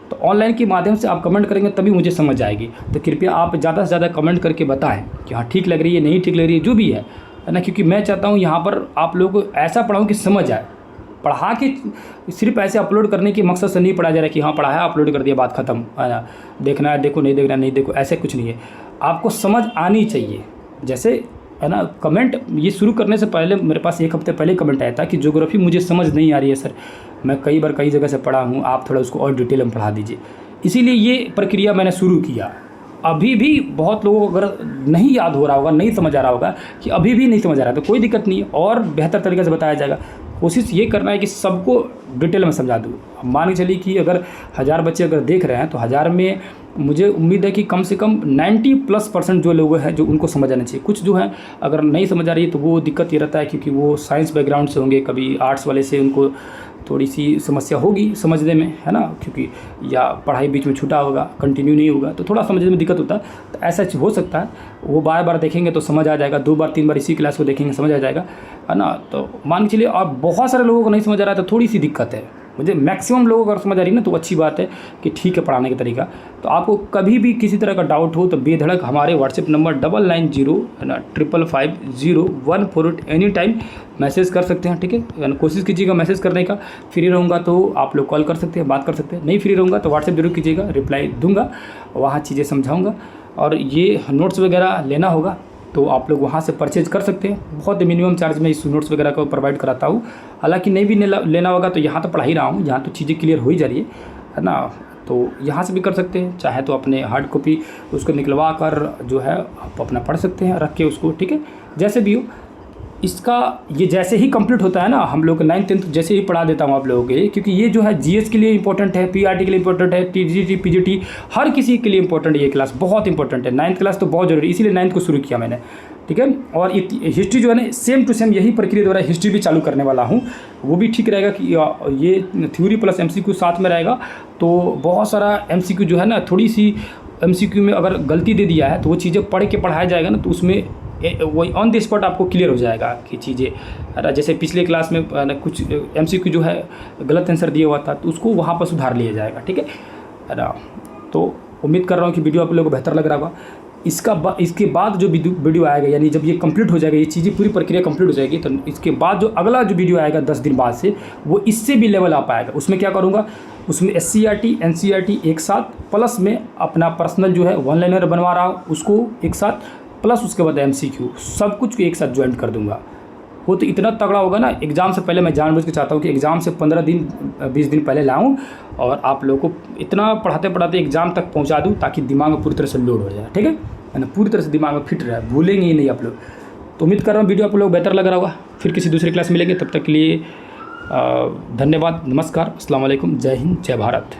तो ऑनलाइन के माध्यम से आप कमेंट करेंगे तभी मुझे समझ आएगी। तो कृपया आप ज़्यादा से ज़्यादा कमेंट करके बताएं कि हाँ ठीक लग रही है, नहीं ठीक लग रही है, जो भी है ना। क्योंकि मैं चाहता हूँ यहाँ पर आप लोगों को ऐसा पढ़ाऊँ कि समझ आए। पढ़ा के सिर्फ ऐसे अपलोड करने के मकसद से नहीं पढ़ा जा रहा है कि हाँ पढ़ाया अपलोड कर दिया, बात खत्म, है ना। देखना है देखो, नहीं देखना नहीं देखो, ऐसे कुछ नहीं है। आपको समझ आनी चाहिए। जैसे है ना, कमेंट ये शुरू करने से पहले मेरे पास 1 हफ्ते पहले कमेंट आया था कि ज्योग्राफी मुझे समझ नहीं आ रही है सर, मैं कई बार कई जगह से पढ़ा हूँ, आप थोड़ा उसको और डिटेल में पढ़ा दीजिए। इसीलिए ये प्रक्रिया मैंने शुरू किया। अभी भी बहुत लोगों को अगर नहीं याद हो रहा होगा, नहीं समझ आ रहा होगा कि अभी भी नहीं समझ आ रहा है, तो कोई दिक्कत नहीं है, और बेहतर तरीके से बताया जाएगा। कोशिश ये करना है कि सबको डिटेल में समझा दूँ। मान के चलिए कि अगर 1000 बच्चे अगर देख रहे हैं तो 1000 में मुझे उम्मीद है कि कम से कम 90+% जो लोग हैं जो उनको समझ आना चाहिए। कुछ जो है अगर नहीं समझ आ रही है तो वो दिक्कत ये रहता है क्योंकि वो साइंस बैकग्राउंड से होंगे, कभी आर्ट्स वाले से उनको थोड़ी सी समस्या होगी समझने में, है ना। क्योंकि या पढ़ाई बीच में छूटा होगा, कंटिन्यू नहीं होगा, तो थोड़ा समझने में दिक्कत होता है। तो ऐसा हो सकता है, वो बार बार देखेंगे तो समझ आ जाएगा, 2 बार 3 बार इसी क्लास को देखेंगे समझ आ जाएगा, है ना। तो मान के चलिए आप बहुत सारे लोगों को नहीं समझ आ रहा है तो थोड़ी सी दिक्कत है। मुझे मैक्सिमम लोगों को अगर समझ आ रही है ना तो अच्छी बात है कि ठीक है पढ़ाने का तरीका। तो आपको कभी भी किसी तरह का डाउट हो तो बेधड़क हमारे व्हाट्सएप नंबर 990550 है ना 5550148 एनी टाइम मैसेज कर सकते हैं, ठीक है। कोशिश कीजिएगा मैसेज करने का। फ्री रहूँगा तो आप लोग कॉल कर सकते हैं, बात कर सकते हैं। नहीं फ्री रहूँगा तो व्हाट्सएप जरूर कीजिएगा, रिप्लाई दूंगा, वहाँ चीज़ें समझाऊँगा। और ये नोट्स वगैरह लेना होगा तो आप लोग वहाँ से परचेज कर सकते हैं। बहुत मिनिमम चार्ज में इस नोट्स वगैरह को प्रोवाइड कराता हूँ। हालांकि नहीं भी लेना होगा तो यहाँ तो पढ़ा ही रहा हूँ, यहाँ तो चीज़ें क्लियर हो ही जा रही है ना। तो यहाँ से भी कर सकते हैं, चाहे तो अपने हार्ड कॉपी उसको निकलवा कर जो है आप अपना पढ़ सकते हैं, रख के उसको, ठीक है। जैसे भी हो इसका ये जैसे ही कंप्लीट होता है ना, हम लोग 9th 10th जैसे ही पढ़ा देता हूँ आप लोगों के, क्योंकि ये जो है जीएस के लिए इंपॉर्टेंट है, पीआरटी के लिए इंपॉर्टेंट है, टीजीटी पीजीटी हर किसी के लिए इंपॉर्टेंट है। ये क्लास बहुत इंपॉर्टेंट है, 9th क्लास तो बहुत जरूरी, इसीलिए 9th को शुरू किया मैंने, ठीक है। और हिस्ट्री जो है ना सेम टू सेम यही प्रक्रिया द्वारा हिस्ट्री भी चालू करने वाला हूँ। वो भी ठीक रहेगा कि ये थ्योरी प्लस MCQ साथ में रहेगा। तो बहुत सारा MCQ जो है ना, थोड़ी सी MCQ में अगर गलती दे दिया है तो वो चीज़ें पढ़ के पढ़ाया जाएगा ना, तो उसमें वही ऑन द स्पॉट आपको क्लियर हो जाएगा कि चीज़ें, जैसे पिछले क्लास में कुछ MCQ जो है गलत आंसर दिया हुआ था तो उसको वहाँ पर सुधार लिया जाएगा, ठीक है ना। तो उम्मीद कर रहा हूँ कि वीडियो आप लोगों को बेहतर लग रहा होगा। इसके बाद जो वीडियो आएगा, यानी जब ये कंप्लीट हो जाएगा, ये चीज़ें पूरी प्रक्रिया कंप्लीट हो जाएगी, तो इसके बाद जो अगला जो वीडियो आएगा 10 दिन बाद से, वो इससे भी लेवल अप आएगा। उसमें क्या करूँगा, उसमें SCERT NCERT एक साथ, प्लस में अपना पर्सनल जो है वन लाइनर बनवा रहा हूँ उसको एक साथ, प्लस उसके बाद MCQ, सब कुछ एक साथ ज्वाइन कर दूँगा। वो तो इतना तगड़ा होगा ना, एग्ज़ाम से पहले मैं जानबूझ के चाहता हूँ कि एग्ज़ाम से 15 दिन 20 दिन पहले लाऊं और आप लोगों को इतना पढ़ाते पढ़ाते एग्ज़ाम तक पहुँचा दूँ ताकि दिमाग में पूरी तरह से लोड हो जाए, ठीक है ना, पूरी तरह से दिमाग में फिट रहे, भूलेंगे ही नहीं आप लोग। तो उम्मीद कर रहा हूँ वीडियो आप लोग बेहतर लग रहा होगा। फिर किसी दूसरी क्लास मिलेंगे, तब तक के लिए धन्यवाद, नमस्कार, अस्सलाम वालेकुम, जय हिंद, जय भारत।